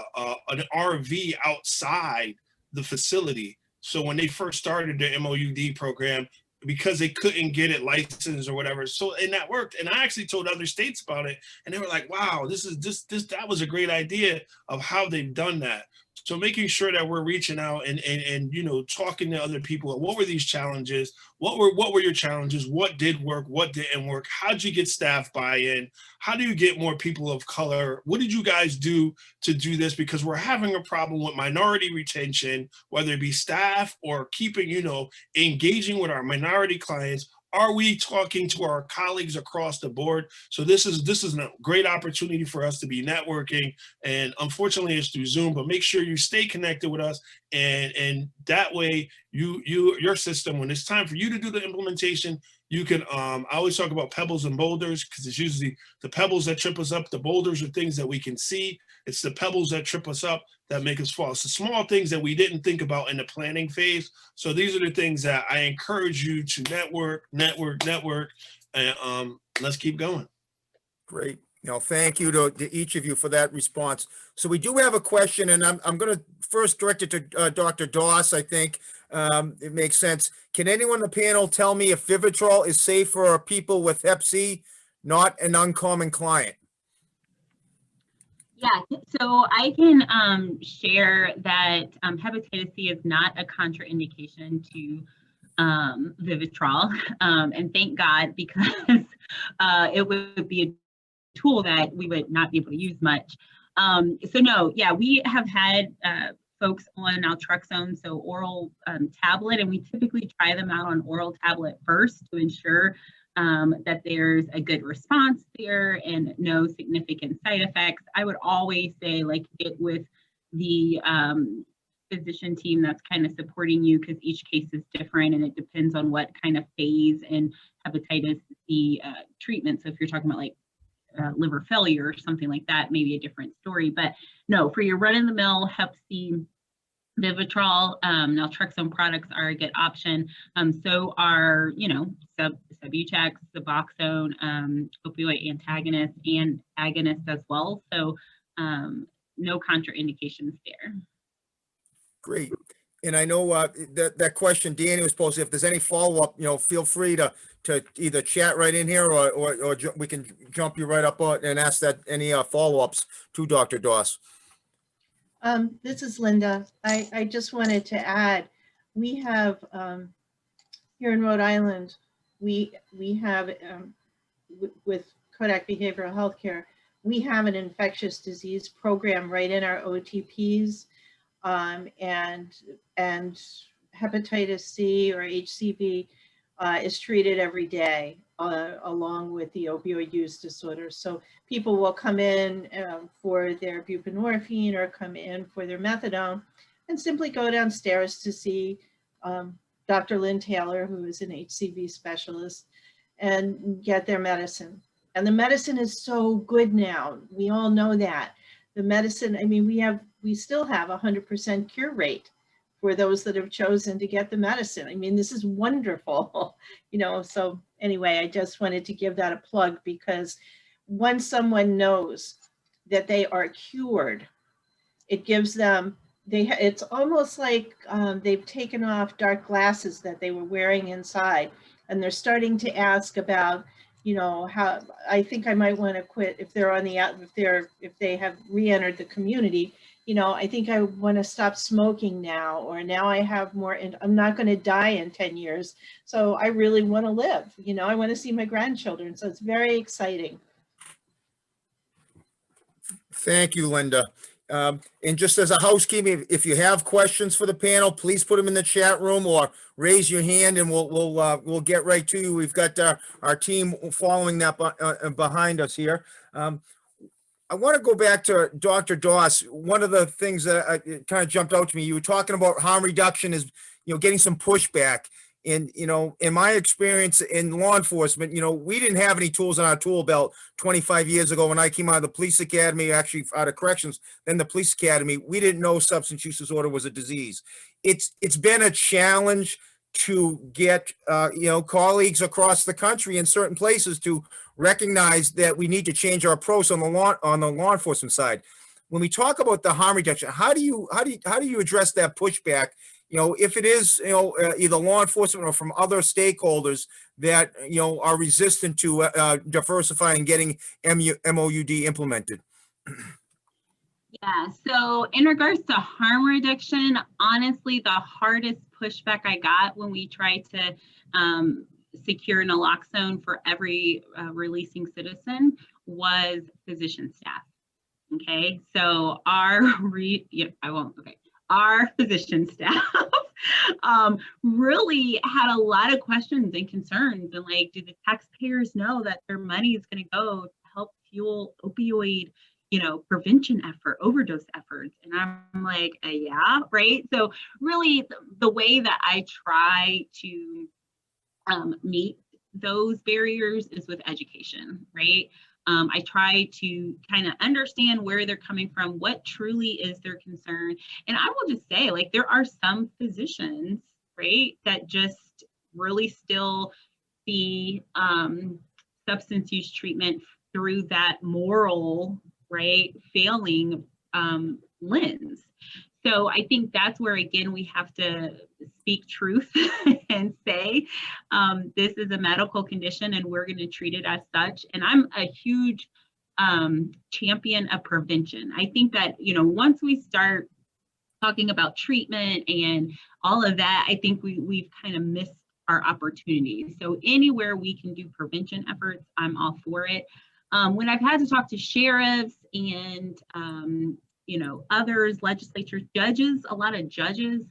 Speaker 4: RV outside the facility. So when they first started the MOUD program, because they couldn't get it licensed or whatever. So, and that worked. And I actually told other states about it, and they were like, wow, that was a great idea of how they've done that. So making sure that we're reaching out and you know, talking to other people. What were these challenges? What were your challenges? What did work? What didn't work? How'd you get staff buy-in? How do you get more people of color? What did you guys do to do this? Because we're having a problem with minority retention, whether it be staff or keeping, you know, engaging with our minority clients. Are we talking to our colleagues across the board? So this is a great opportunity for us to be networking, and unfortunately it's through Zoom, but make sure you stay connected with us, and that way your system, when it's time for you to do the implementation, you can, I always talk about pebbles and boulders, because it's usually the pebbles that trip us up. The boulders are things that we can see. It's the pebbles that trip us up that make us fall. It's the small things that we didn't think about in the planning phase. So these are the things that I encourage you to network, and let's keep going.
Speaker 1: Great. You know, thank you to each of you for that response. So we do have a question, and I'm going to first direct it to Dr. Doss. I think it makes sense. Can anyone on the panel tell me if Vivitrol is safe for people with Hep C, not an uncommon client?
Speaker 2: Yeah, so I can share that hepatitis C is not a contraindication to Vivitrol, and thank God, because it would be a tool that we would not be able to use much. So no, yeah, we have had folks on naltrexone, so oral tablet, and we typically try them out on oral tablet first to ensure that there's a good response there and no significant side effects. I would always say, like, get with the physician team that's kind of supporting you, because each case is different and it depends on what kind of phase and hepatitis C treatment. So if you're talking about like liver failure or something like that, maybe a different story. But no, for your run-of-the-mill Hep C, Vivitrol, naltrexone products are a good option. So are, you know, Subutex, Suboxone, opioid antagonists and agonists as well. So no contraindications there.
Speaker 1: Great. And I know that question Danny was posed, if there's any follow-up, you know, feel free to either chat right in here or we can jump you right up and ask that any follow-ups to Dr. Doss.
Speaker 3: This is Linda. I just wanted to add, we have here in Rhode Island, we have with Kodak Behavioral Healthcare, we have an infectious disease program right in our OTPs, and hepatitis C or HCV is treated every day along with the opioid use disorder. So people will come in for their buprenorphine or come in for their methadone and simply go downstairs to see Dr. Lynn Taylor, who is an HCV specialist, and get their medicine. And the medicine is so good now. We all know that. The medicine, I mean, we still have 100% cure rate for those that have chosen to get the medicine. I mean, this is wonderful, you know. So anyway, I just wanted to give that a plug, because once someone knows that they are cured, it gives them, it's almost like they've taken off dark glasses that they were wearing inside, and they're starting to ask about, you know, how, I think I might want to quit if they're on the out, if they have re-entered the community. You know, I think I want to stop smoking now, or now I have more, and I'm not going to die in 10 years. So I really want to live, you know, I want to see my grandchildren. So it's very exciting.
Speaker 1: Thank you, Linda. And just as a housekeeping, if you have questions for the panel, please put them in the chat room or raise your hand, and we'll get right to you. We've got our team following that behind us here. I want to go back to Dr. Doss. One of the things that kind of jumped out to me, you were talking about harm reduction is, you know, getting some pushback. And, you know, in my experience in law enforcement, you know, we didn't have any tools in our tool belt 25 years ago when I came out of the police academy, actually out of corrections, then the police academy. We didn't know substance use disorder was a disease. It's been a challenge to get, you know, colleagues across the country in certain places to recognize that we need to change our approach on the law enforcement side. When we talk about the harm reduction, how do you address that pushback? You know, if it is, you know, either law enforcement or from other stakeholders that, you know, are resistant to diversifying and getting MOUD implemented.
Speaker 2: Yeah, so in regards to harm reduction, honestly, the hardest pushback I got when we tried to secure naloxone for every releasing citizen was physician staff. Okay, so our physician staff really had a lot of questions and concerns, and like, do the taxpayers know that their money is going to go to help fuel opioid, you know, prevention overdose efforts? And I'm like, yeah, right. So really the way that I try to meet those barriers is with education, right? I try to kind of understand where they're coming from, what truly is their concern. And I will just say, like, there are some physicians, right, that just really still see substance use treatment through that moral, right, failing lens. So I think that's where, again, we have to speak truth and say, this is a medical condition and we're going to treat it as such. And I'm a huge champion of prevention. I think that, you know, once we start talking about treatment and all of that, I think we've kind of missed our opportunities. So anywhere we can do prevention efforts, I'm all for it. When I've had to talk to sheriffs and you know, others, legislatures, judges, a lot of judges,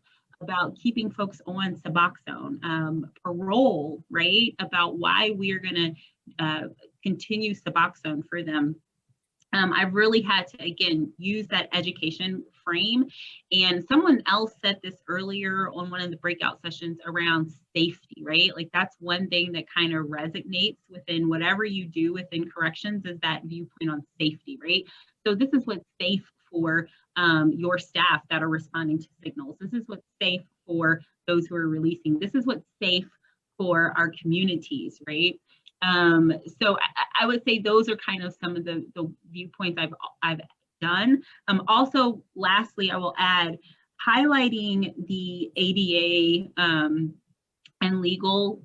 Speaker 2: about keeping folks on Suboxone, parole, right? About why we are going to continue Suboxone for them. I've really had to, again, use that education frame. And someone else said this earlier on one of the breakout sessions around safety, right? Like, that's one thing that kind of resonates within whatever you do within corrections, is that viewpoint on safety, right? So this is what's safe for your staff that are responding to signals. This is what's safe for those who are releasing. This is what's safe for our communities, right? So I would say those are kind of some of the viewpoints I've done. Also, lastly, I will add, highlighting the ADA and legal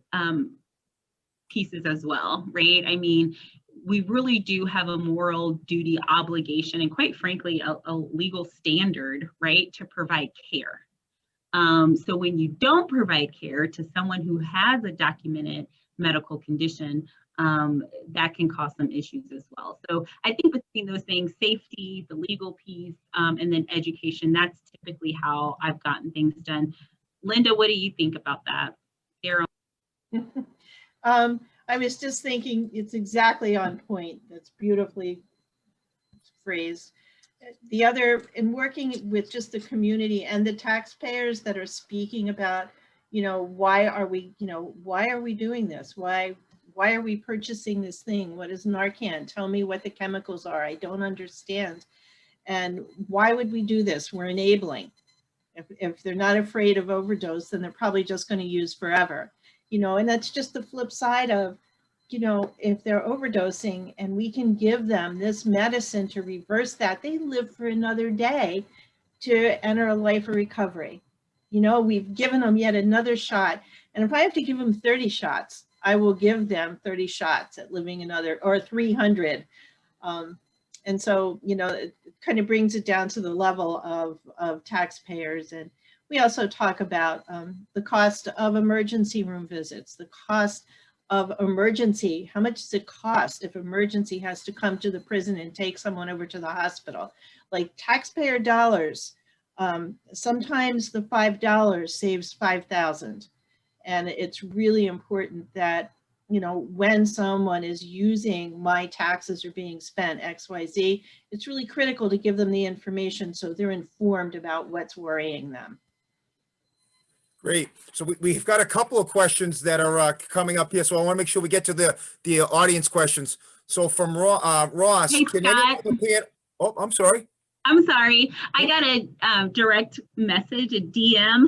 Speaker 2: pieces as well, right? I mean, we really do have a moral duty, obligation, and quite frankly, a legal standard, right, to provide care. So when you don't provide care to someone who has a documented medical condition, that can cause some issues as well. So I think between those things, safety, the legal piece, and then education, that's typically how I've gotten things done. Linda, what do you think about that? Daryl?
Speaker 3: I was just thinking it's exactly on point. That's beautifully phrased. The other, in working with just the community and the taxpayers that are speaking about, why are we doing this? Why are we purchasing this thing? What is Narcan? Tell me what the chemicals are. I don't understand. And why would we do this? We're enabling. If they're not afraid of overdose, then they're probably just going to use forever. And that's just the flip side of, if they're overdosing and we can give them this medicine to reverse that, they live for another day to enter a life of recovery. We've given them yet another shot. And if I have to give them 30 shots, I will give them 30 shots at living another, or 300. And so, it kind of brings it down to the level of taxpayers. And we also talk about the cost of emergency room visits, the cost of emergency. How much does it cost if emergency has to come to the prison and take someone over to the hospital? Like taxpayer dollars, sometimes the $5 saves 5,000. And it's really important that, when someone is using my taxes are being spent XYZ, it's really critical to give them the information so they're informed about what's worrying them.
Speaker 1: Great. So we've got a couple of questions that are coming up here. So I want to make sure we get to the audience questions. So from Ross,
Speaker 2: Hey,
Speaker 1: can
Speaker 2: Scott.
Speaker 1: oh, I'm sorry.
Speaker 2: I'm sorry. I got a direct message, a DM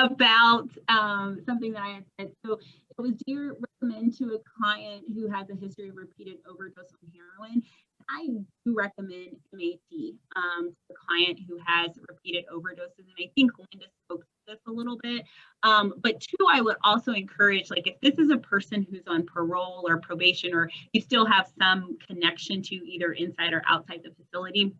Speaker 2: about something that I had said. So it was, do you recommend to a client who has a history of repeated overdose on heroin? I do recommend MAT to a client who has repeated overdoses. And I think Linda spoke to this a little bit. But two, I would also encourage, like, if this is a person who's on parole or probation, or you still have some connection to either inside or outside the facility,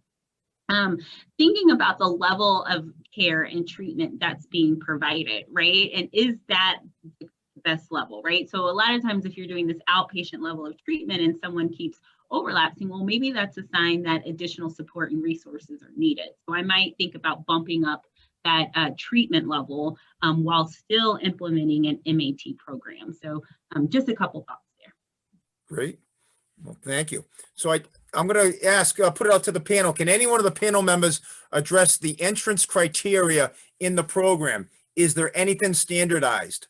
Speaker 2: thinking about the level of care and treatment that's being provided, right? And is that the best level, right? So a lot of times if you're doing this outpatient level of treatment and someone keeps overlapping, well, maybe that's a sign that additional support and resources are needed. So I might think about bumping up that treatment level while still implementing an MAT program. So just a couple thoughts there.
Speaker 1: Great. Well, thank you. So I'm going to ask, put it out to the panel. Can any one of the panel members address the entrance criteria in the program? Is there anything standardized?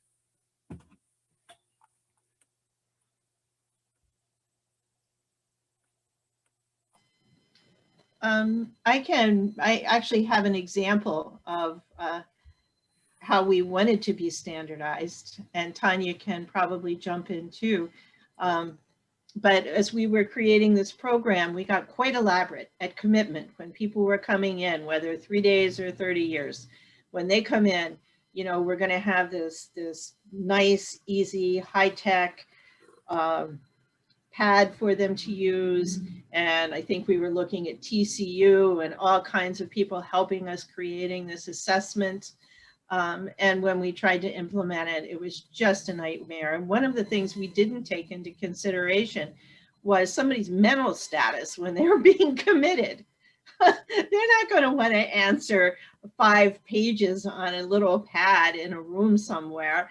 Speaker 3: I actually have an example of how we wanted to be standardized, and Tanya can probably jump in too. But as we were creating this program, we got quite elaborate at commitment when people were coming in, whether 3 days or 30 years. When they come in, we're going to have this nice, easy, high-tech pad for them to use. And I think we were looking at TCU and all kinds of people helping us creating this assessment. And when we tried to implement it, it was just a nightmare. And one of the things we didn't take into consideration was somebody's mental status when they were being committed. They're not going to want to answer 5 pages on a little pad in a room somewhere.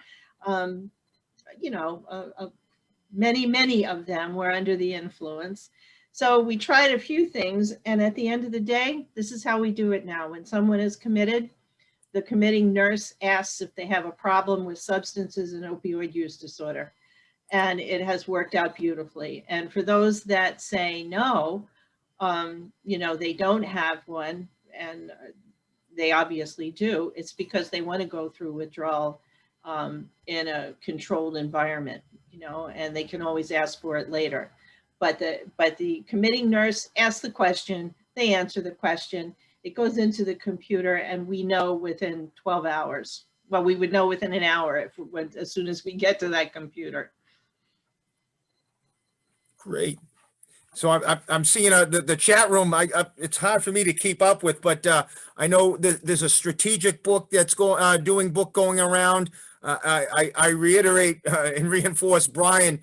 Speaker 3: Many of them were under the influence. So we tried a few things, and at the end of the day, this is how we do it now. When someone is committed, the committing nurse asks if they have a problem with substances and opioid use disorder. And it has worked out beautifully. And for those that say no, they don't have one, and they obviously do, it's because they want to go through withdrawal in a controlled environment, and they can always ask for it later. But the committing nurse asks the question, they answer the question, it goes into the computer, and we know within 12 hours. Well, we would know within an hour as soon as we get to that computer.
Speaker 1: Great. So I'm seeing the chat room. It's hard for me to keep up with, but I know there's a strategic book that's going around. I reiterate and reinforce, Brian,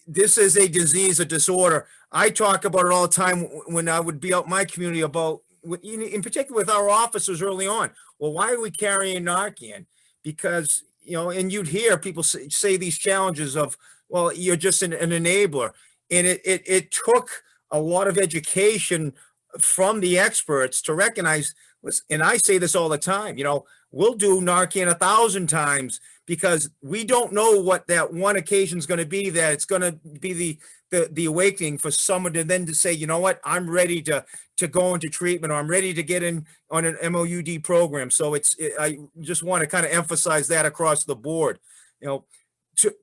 Speaker 1: this is a disease, a disorder. I talk about it all the time when I would be out in my community about, in particular with our officers early on. Well, why are we carrying Narcan? Because, and you'd hear people say these challenges of, well, you're just an enabler. And it took a lot of education from the experts to recognize, and I say this all the time, we'll do Narcan 1,000 times because we don't know what that one occasion is going to be, that it's going to be the awakening for someone to then to say, you know what, I'm ready to go into treatment, or I'm ready to get in on an MOUD program. So I just want to kind of emphasize that across the board.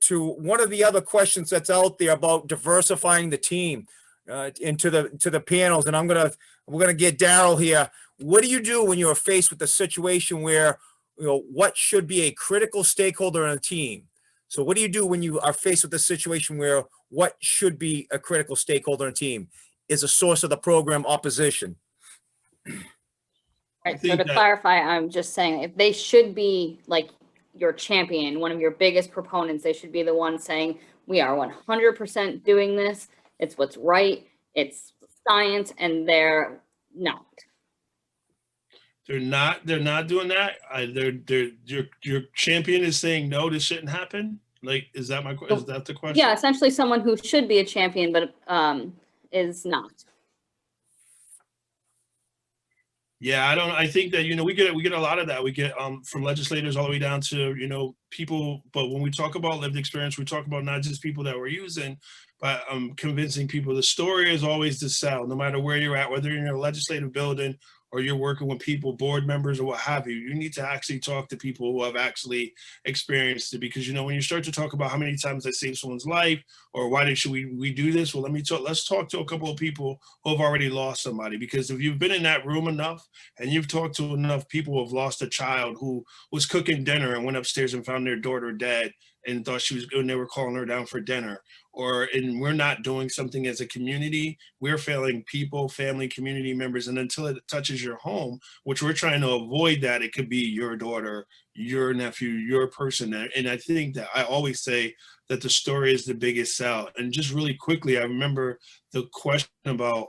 Speaker 1: To one of the other questions that's out there about diversifying the team into the panels, and we're gonna get Daryl here. What do you do when you're faced with a situation where what should be a critical stakeholder in a team? So what do you do when you are faced with a situation where what should be a critical stakeholder in a team is a source of the program opposition?
Speaker 5: Right, so to clarify, I'm just saying if they should be like your champion, one of your biggest proponents, they should be the one saying, we are 100% doing this. It's what's right. It's science, and they're not.
Speaker 4: They're not doing that. Your champion is saying, no, this shouldn't happen. Like, is that the question?
Speaker 5: Yeah, essentially someone who should be a champion, but is not.
Speaker 4: Yeah, I think that, we get a lot of that. We get from legislators all the way down to, people. But when we talk about lived experience, we talk about not just people that we're using, but convincing people. The story is always to sell, no matter where you're at, whether you're in a legislative building or you're working with people, board members or what have you. You need to actually talk to people who have actually experienced it, because when you start to talk about how many times I saved someone's life, or why should we do this? Well, let's talk to a couple of people who have already lost somebody, because if you've been in that room enough and you've talked to enough people who have lost a child who was cooking dinner and went upstairs and found their daughter dead and thought she was good and they were calling her down for dinner, and we're not doing something as a community, we're failing people, family, community members. And until it touches your home, which we're trying to avoid, that it could be your daughter, your nephew, your person. And I think that I always say that the story is the biggest sell. And just really quickly, I remember the question about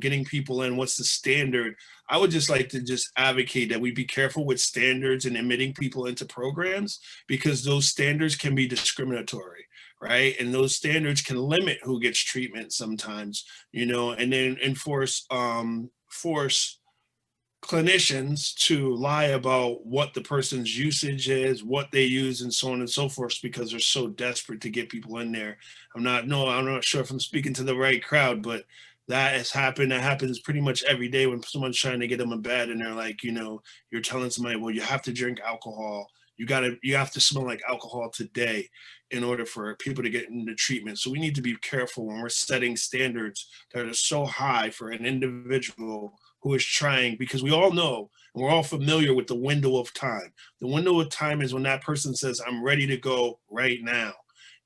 Speaker 4: getting people in, what's the standard? I would just like to just advocate that we be careful with standards and admitting people into programs, because those standards can be discriminatory, right? And those standards can limit who gets treatment sometimes, and then force clinicians to lie about what the person's usage is, what they use, and so on and so forth, because they're so desperate to get people in there. I'm not sure if I'm speaking to the right crowd, but that has happened. That happens pretty much every day when someone's trying to get them in bed and they're like, you're telling somebody, well, you have to drink alcohol. You have to smell like alcohol today in order for people to get into treatment. So we need to be careful when we're setting standards that are so high for an individual who is trying, because we all know and we're all familiar with the window of time. The window of time is when that person says, I'm ready to go right now.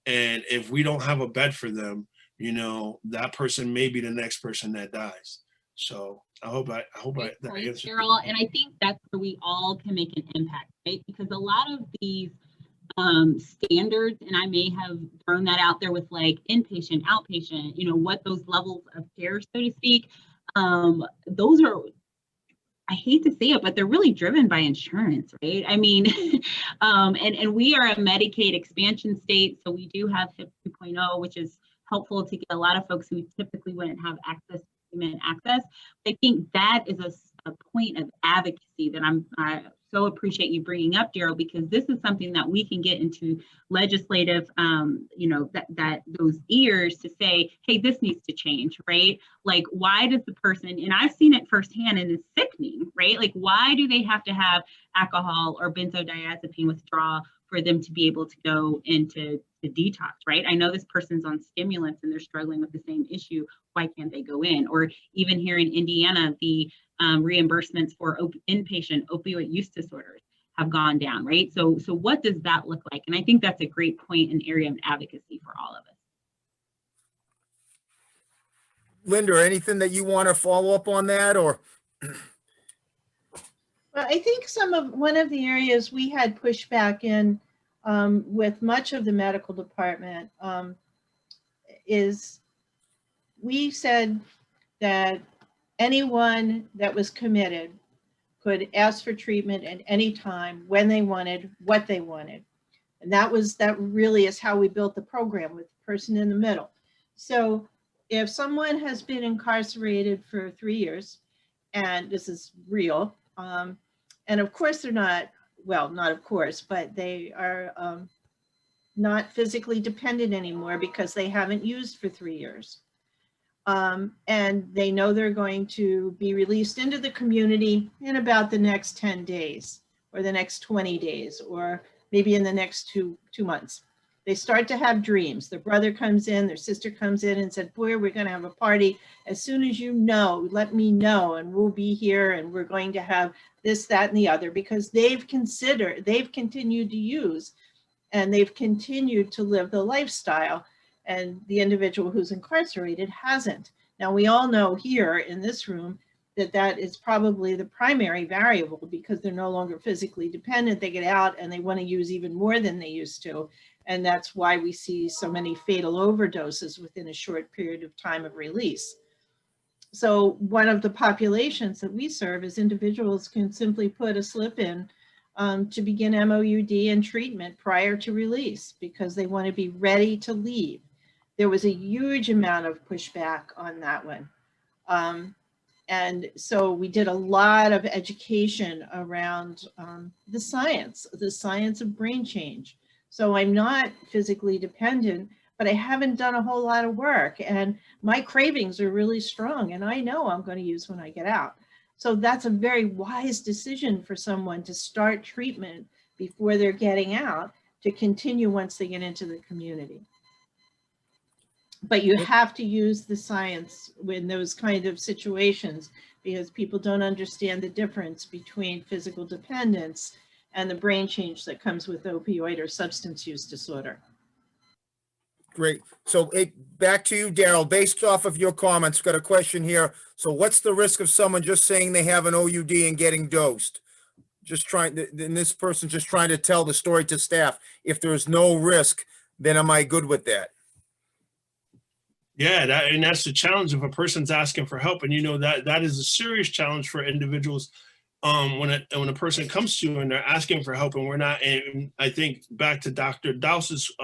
Speaker 4: And if we don't have a bed for them, that person may be the next person that dies. So I hope that answers.
Speaker 2: Daryl, and I think that's where we all can make an impact, right? Because a lot of these standards, and I may have thrown that out there with like inpatient, outpatient, what those levels of care, so to speak, those are, I hate to say it, but they're really driven by insurance, right? I mean, and we are a Medicaid expansion state, so we do have HIP 2.0, which is helpful to get a lot of folks who typically wouldn't have access. I think that is a point of advocacy that I so appreciate you bringing up, Daryl, because this is something that we can get into legislative, that those ears to say, hey, this needs to change, right? Like, why does the person, and I've seen it firsthand and it's sickening, right? Like, why do they have to have alcohol or benzodiazepine withdrawal for them to be able to go into the detox, right? I know this person's on stimulants and they're struggling with the same issue. Why can't they go in? Or even here in Indiana, the reimbursements for inpatient opioid use disorders have gone down, right? So what does that look like? And I think that's a great point and area of advocacy for all of us.
Speaker 1: Linda, anything that you want to follow up on that, or?
Speaker 3: Well, I think one of the areas we had pushback in with much of the medical department is we said that anyone that was committed could ask for treatment at any time, when they wanted, what they wanted. And that really is how we built the program, with the person in the middle. So if someone has been incarcerated for 3 years, and this is real, and of course they're not, well, not of course, but they are not physically dependent anymore because they haven't used for 3 years. And they know they're going to be released into the community in about the next 10 days or the next 20 days, or maybe in the next two months. They start to have dreams. Their brother comes in, their sister comes in and said, boy, we're going to have a party. As soon as you know, let me know, and we'll be here, and we're going to have this, that, and the other, because they've continued to use, and they've continued to live the lifestyle, and the individual who's incarcerated hasn't. Now, we all know here in this room that is probably the primary variable, because they're no longer physically dependent. They get out and they want to use even more than they used to. And that's why we see so many fatal overdoses within a short period of time of release. So one of the populations that we serve is individuals can simply put a slip in to begin MOUD and treatment prior to release, because they want to be ready to leave. There was a huge amount of pushback on that one. And so we did a lot of education around the science of brain change. So I'm not physically dependent, but I haven't done a whole lot of work, and my cravings are really strong, and I know I'm going to use when I get out. So that's a very wise decision for someone to start treatment before they're getting out, to continue once they get into the community. But you have to use the science in those kind of situations, because people don't understand the difference between physical dependence and the brain change that comes with opioid or substance use disorder.
Speaker 1: Great. So back to you, Daryl. Based off of your comments, got a question here. So what's the risk of someone just saying they have an OUD and getting dosed? And this person's just trying to tell the story to staff. If there's no risk, then am I good with that?
Speaker 4: Yeah, and that's the challenge if a person's asking for help. And you know that is a serious challenge for individuals when a person comes to you and they're asking for help, and we're not. And I think back to Dr. Dowse's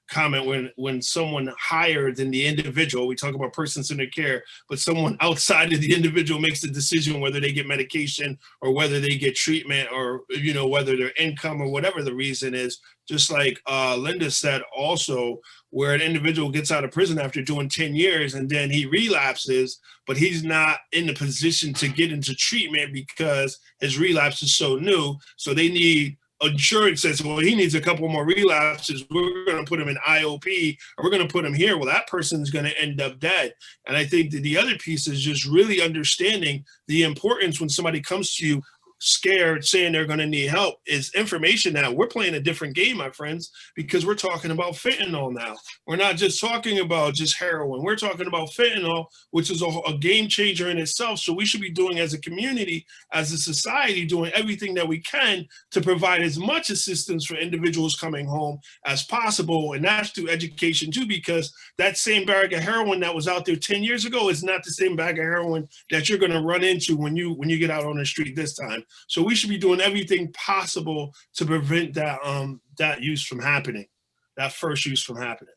Speaker 4: comment, when someone higher than the individual, we talk about person-centered care, but someone outside of the individual makes the decision whether they get medication or whether they get treatment, or whether their income or whatever the reason is. Just like Linda said, also, where an individual gets out of prison after doing 10 years and then he relapses, but he's not in the position to get into treatment because his relapse is so new. So they need insurance says, well, he needs a couple more relapses. We're going to put him in IOP, or we're going to put him here. Well, that person's going to end up dead. And I think that the other piece is just really understanding the importance when somebody comes to you scared, saying they're going to need help, is information. Now we're playing a different game, my friends, because we're talking about fentanyl now. We're not just talking about just heroin. We're talking about fentanyl, which is a game changer in itself. So we should be doing, as a community, as a society, doing everything that we can to provide as much assistance for individuals coming home as possible. And that's through education too, because that same bag of heroin that was out there 10 years ago is not the same bag of heroin that you're going to run into when you get out on the street this time. So we should be doing everything possible to prevent that use from happening, that first use from happening.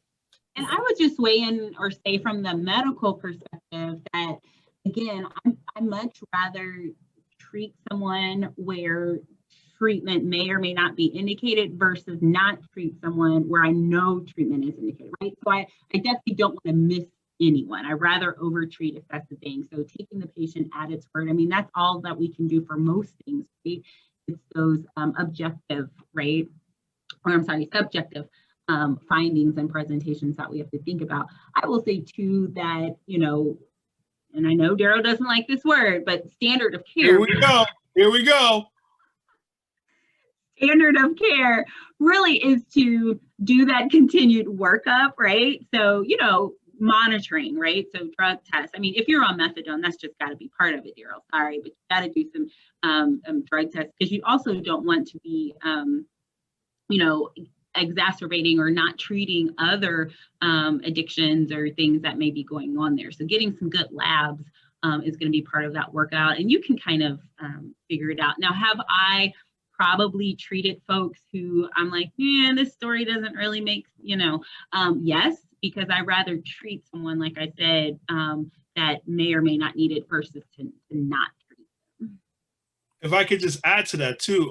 Speaker 2: And I would just weigh in or say from the medical perspective that, again, I much rather treat someone where treatment may or may not be indicated versus not treat someone where I know treatment is indicated, right? So I definitely don't want to miss anyone. I'd rather overtreat if that's the thing. So taking the patient at its word, I mean, that's all that we can do for most things, right? It's those objective, right? Or I'm sorry, subjective findings and presentations that we have to think about. I will say too that, and I know Daryl doesn't like this word, but standard of care.
Speaker 4: Here we go. Here we go.
Speaker 2: Standard of care really is to do that continued workup, right? So, monitoring, right? So drug tests. I mean, if you're on methadone, that's just got to be part of it, Daryl. Sorry, but you got to do some drug tests, because you also don't want to be, you know, exacerbating or not treating other addictions or things that may be going on there. So getting some good labs is going to be part of that workout, and you can kind of figure it out. Now, have I probably treated folks who I'm like, yeah, this story doesn't really make, you know, yes, because I rather treat someone, like I said, that may or may not need it versus to not treat them.
Speaker 4: If I could just add to that too,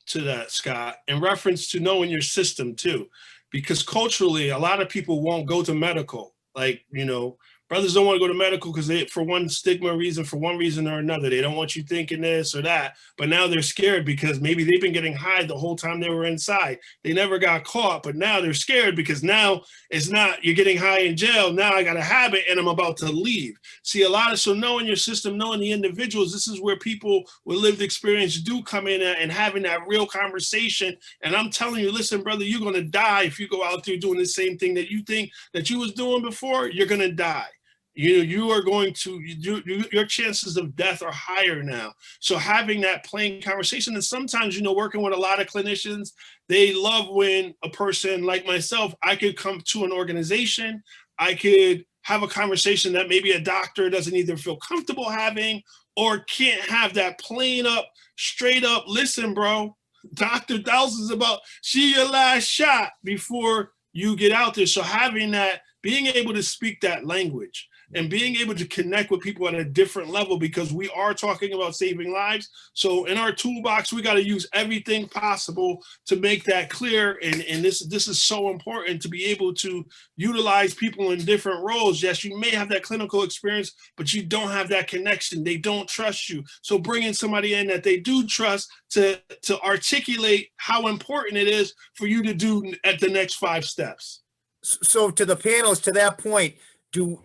Speaker 4: to that, Scott, in reference to knowing your system too, because culturally, a lot of people won't go to medical. Like, you know, brothers don't want to go to medical because they, for one stigma reason, for one reason or another, they don't want you thinking this or that. But now they're scared because maybe they've been getting high the whole time they were inside. They never got caught, but now they're scared because now it's not, you're getting high in jail. Now I got a habit and I'm about to leave. See, a lot of, so knowing your system, knowing the individuals, this is where people with lived experience do come in and having that real conversation. And I'm telling you, listen, brother, you're going to die if you go out there doing the same thing that you think that you was doing before. You're going to die. You are going to, your chances of death are higher now. So having that plain conversation, and sometimes, you know, working with a lot of clinicians, they love when a person like myself, I could come to an organization, I could have a conversation that maybe a doctor doesn't either feel comfortable having or can't have that plain up, straight up, listen, bro, Dr. Dowse is about, she your last shot before you get out there. So having that, being able to speak that language, and being able to connect with people at a different level, because we are talking about saving lives. So in our toolbox, we got to use everything possible to make that clear. And this is so important, to be able to utilize people in different roles. Yes, you may have that clinical experience, but you don't have that connection. They don't trust you. So bringing somebody in that they do trust to articulate how important it is for you to do at the next 5 steps.
Speaker 1: So to the panelists, to that point, do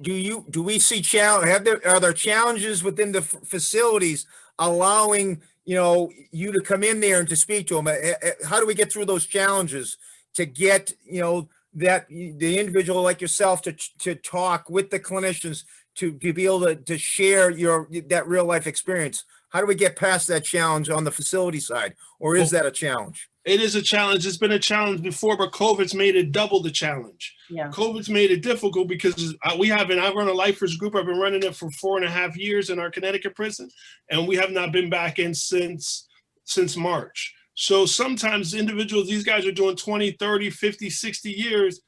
Speaker 1: we see are there challenges within the facilities allowing, you know, you to come in there and to speak to them? How do we get through those challenges to get, you know, that the individual like yourself to talk with the clinicians, to be able to share that real life experience? How do we get past that challenge on the facility side, or is that a challenge?
Speaker 4: It is a challenge. It's been a challenge before, but COVID's made it double the challenge.
Speaker 3: Yeah.
Speaker 4: COVID's made it difficult because I run a lifers group. I've been running it for 4.5 years in our Connecticut prison, and we have not been back in since March. So sometimes individuals, these guys are doing 20, 30, 50, 60 years.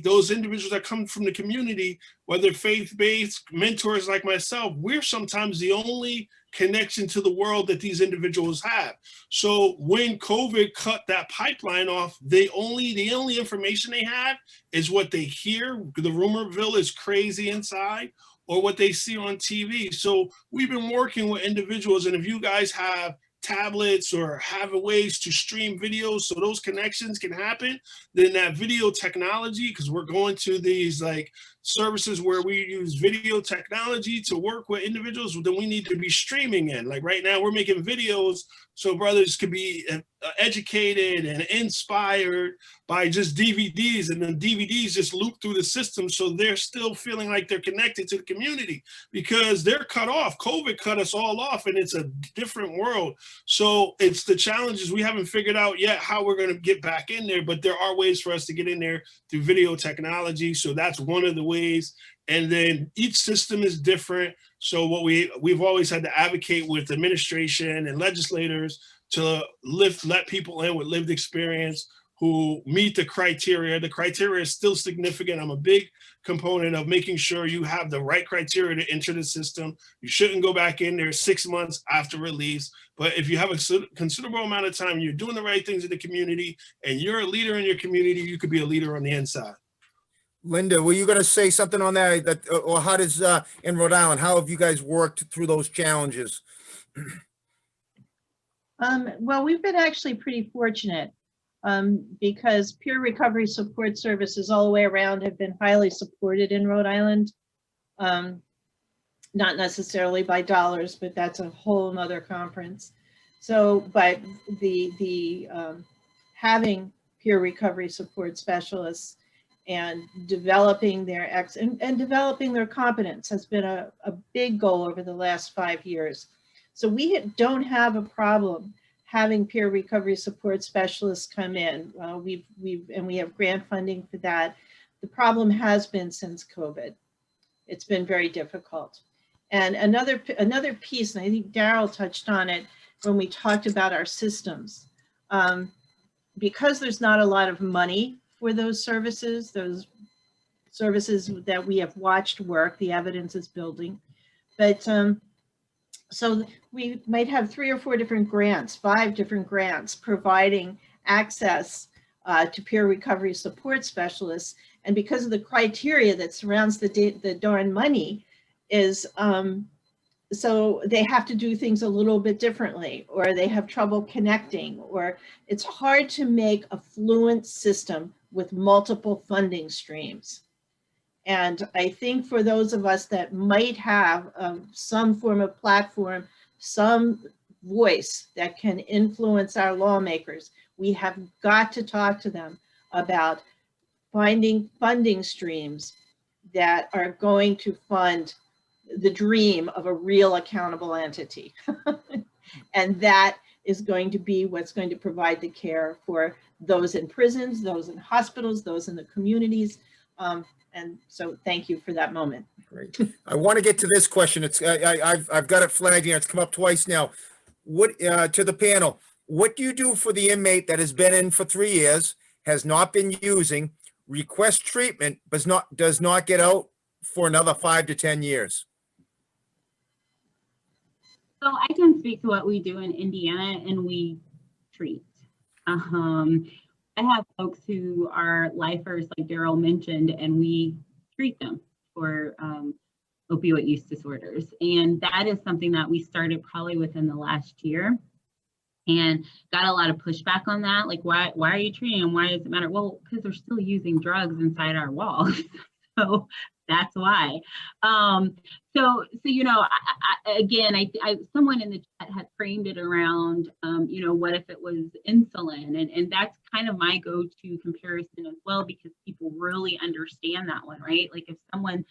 Speaker 4: Those individuals that come from the community, whether faith-based, mentors like myself, we're sometimes the only connection to the world that these individuals have. So when COVID cut that pipeline off, the only information they have is what they hear. The rumorville is crazy inside, or what they see on TV. So we've been working with individuals, and if you guys have tablets or have ways to stream videos so those connections can happen, then that video technology, because we're going to these like services where we use video technology to work with individuals, then we need to be streaming in. Like right now we're making videos so brothers could be educated and inspired by just DVDs, and then DVDs just loop through the system so they're still feeling like they're connected to the community, because they're cut off. COVID cut us all off, and it's a different world. So it's the challenges. We haven't figured out yet how we're going to get back in there, but there are ways for us to get in there through video technology. So that's one of the ways. And then each system is different. So what we've always had to advocate with administration and legislators to let people in with lived experience who meet the criteria. The criteria is still significant. I'm a big component of making sure you have the right criteria to enter the system. You shouldn't go back in there 6 months after release. But if you have a considerable amount of time, you're doing the right things in the community, and you're a leader in your community, you could be a leader on the inside.
Speaker 1: Linda, were you going to say something on that? Or how does in Rhode Island, how have you guys worked through those challenges?
Speaker 3: Well, we've been actually pretty fortunate because peer recovery support services all the way around have been highly supported in Rhode Island. Not necessarily by dollars, but that's a whole nother conference. So, but the having peer recovery support specialists and developing their and developing their competence has been a big goal over the last 5 years. So we don't have a problem having peer recovery support specialists come in. We have grant funding for that. The problem has been since COVID. It's been very difficult. And another piece, and I think Daryl touched on it when we talked about our systems, because there's not a lot of money for those services that we have watched work, the evidence is building. But so we might have 3 or 4 different grants, 5 different grants providing access to peer recovery support specialists. And because of the criteria that surrounds the darn money is, so they have to do things a little bit differently, or they have trouble connecting, or it's hard to make a fluent system with multiple funding streams. And I think for those of us that might have some form of platform, some voice that can influence our lawmakers, we have got to talk to them about finding funding streams that are going to fund the dream of a real accountable entity. And that is going to be what's going to provide the care for those in prisons, those in hospitals, those in the communities. And so thank you for that moment.
Speaker 1: Great. I want to get to this question. It's I've got it flagged here. It's come up twice now. What to the panel? What do you do for the inmate that has been in for 3 years, has not been using, requests treatment, but does not get out for another 5 to 10 years?
Speaker 2: So I can speak to what we do in Indiana, and we treat. I have folks who are lifers, like Daryl mentioned, and we treat them for opioid use disorders. And that is something that we started probably within the last year, and got a lot of pushback on that. Like, why are you treating them? Why does it matter? Well, because they're still using drugs inside our walls. So that's why. So you know, I someone in the chat had framed it around, you know, what if it was insulin, and that's kind of my go-to comparison as well, because people really understand that one, right? Like if someone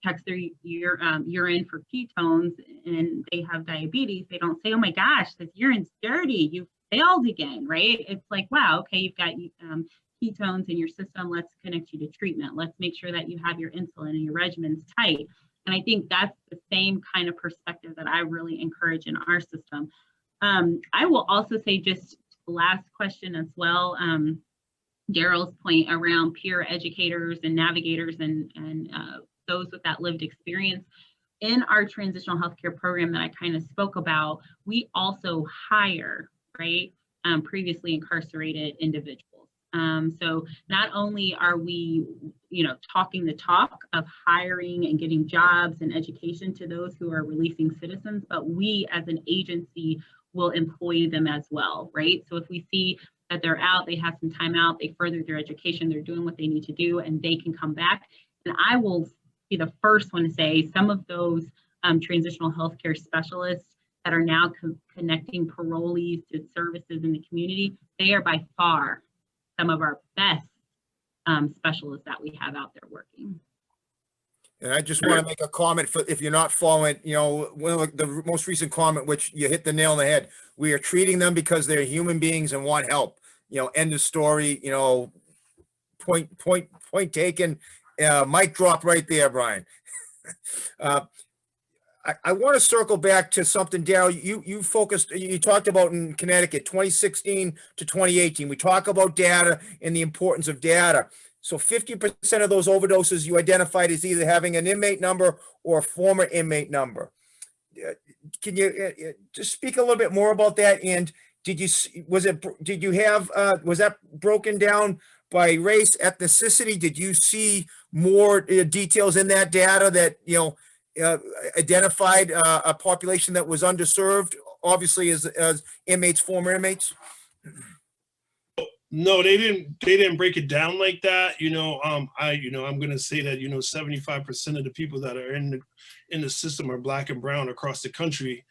Speaker 2: checks their urine for ketones and they have diabetes, they don't say, "Oh my gosh, this urine's dirty, you failed again," right? It's like, wow, okay, you've got ketones in your system, let's connect you to treatment. Let's make sure that you have your insulin and your regimen's tight. And I think that's the same kind of perspective that I really encourage in our system. I will also say, just the last question as well, Daryl's point around peer educators and navigators and those with that lived experience. In our transitional healthcare program that I kind of spoke about, we also hire, right, previously incarcerated individuals. So not only are we, you know, talking the talk of hiring and getting jobs and education to those who are releasing citizens, but we as an agency will employ them as well, right? So if we see that they're out, they have some time out, they furthered their education, they're doing what they need to do, and they can come back. And I will be the first one to say some of those transitional healthcare specialists that are now connecting parolees to services in the community, they are by far some of our best specialists that we have out there working.
Speaker 1: And I just want to make a comment for, if you're not following, you know, one of the most recent comment, which you hit the nail on the head. We are treating them because they're human beings and want help. You know, end of story. You know, point taken. Mic drop right there, Brian. I want to circle back to something, Daryl, you talked about in Connecticut, 2016 to 2018. We talk about data and the importance of data. So 50% of those overdoses you identified as either having an inmate number or a former inmate number. Can you just speak a little bit more about that? And was that broken down by race, ethnicity? Did you see more details in that data that, you know, identified a population that was underserved, obviously as inmates, former inmates?
Speaker 4: No, they didn't break it down like that. You know, I'm going to say that, you know, 75% of the people that are in the system are Black and brown across the country.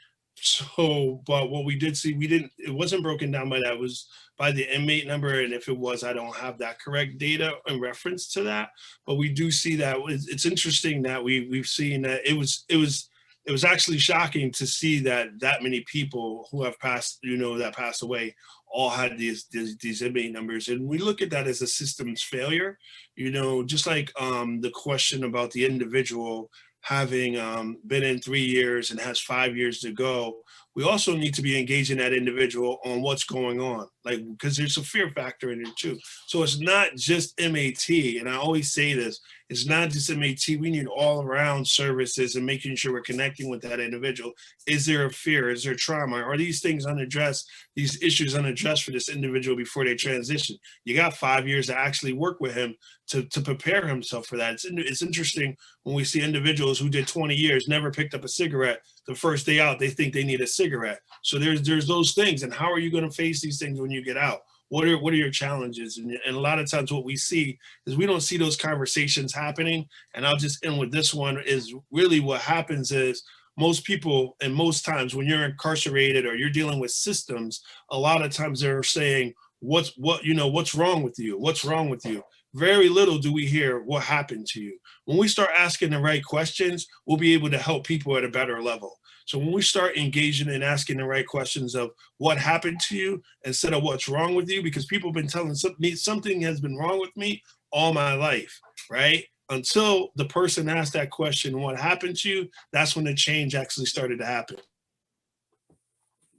Speaker 4: So, but what we did see, it wasn't broken down by that, it was by the inmate number. And if it was, I don't have that correct data in reference to that. But we do see that it's interesting that we've seen that it was actually shocking to see that many people who have passed, that passed away, all had these inmate numbers. And we look at that as a systems failure, just like the question about the individual having been in 3 years and has 5 years to go. We also need to be engaging that individual on what's going on, like, because there's a fear factor in it too. So it's not just MAT, and I always say this, it's not just MAT, we need all around services and making sure we're connecting with that individual. Is there a fear? Is there trauma? Are these things unaddressed, these issues unaddressed for this individual before they transition? You got 5 years to actually work with him to prepare himself for that. It's interesting when we see individuals who did 20 years, never picked up a cigarette, the first day out, they think they need a cigarette. So there's those things. And how are you going to face these things when you get out? What are your challenges? And a lot of times what we see is we don't see those conversations happening. And I'll just end with this one, is really what happens is most people, and most times when you're incarcerated or you're dealing with systems, a lot of times they're saying, what's wrong with you? What's wrong with you? Very little do we hear what happened to you. When we start asking the right questions, we'll be able to help people at a better level. So when we start engaging and asking the right questions of what happened to you instead of what's wrong with you, because people have been telling something has been wrong with me all my life, right? Until the person asked that question, what happened to you, that's when the change actually started to happen.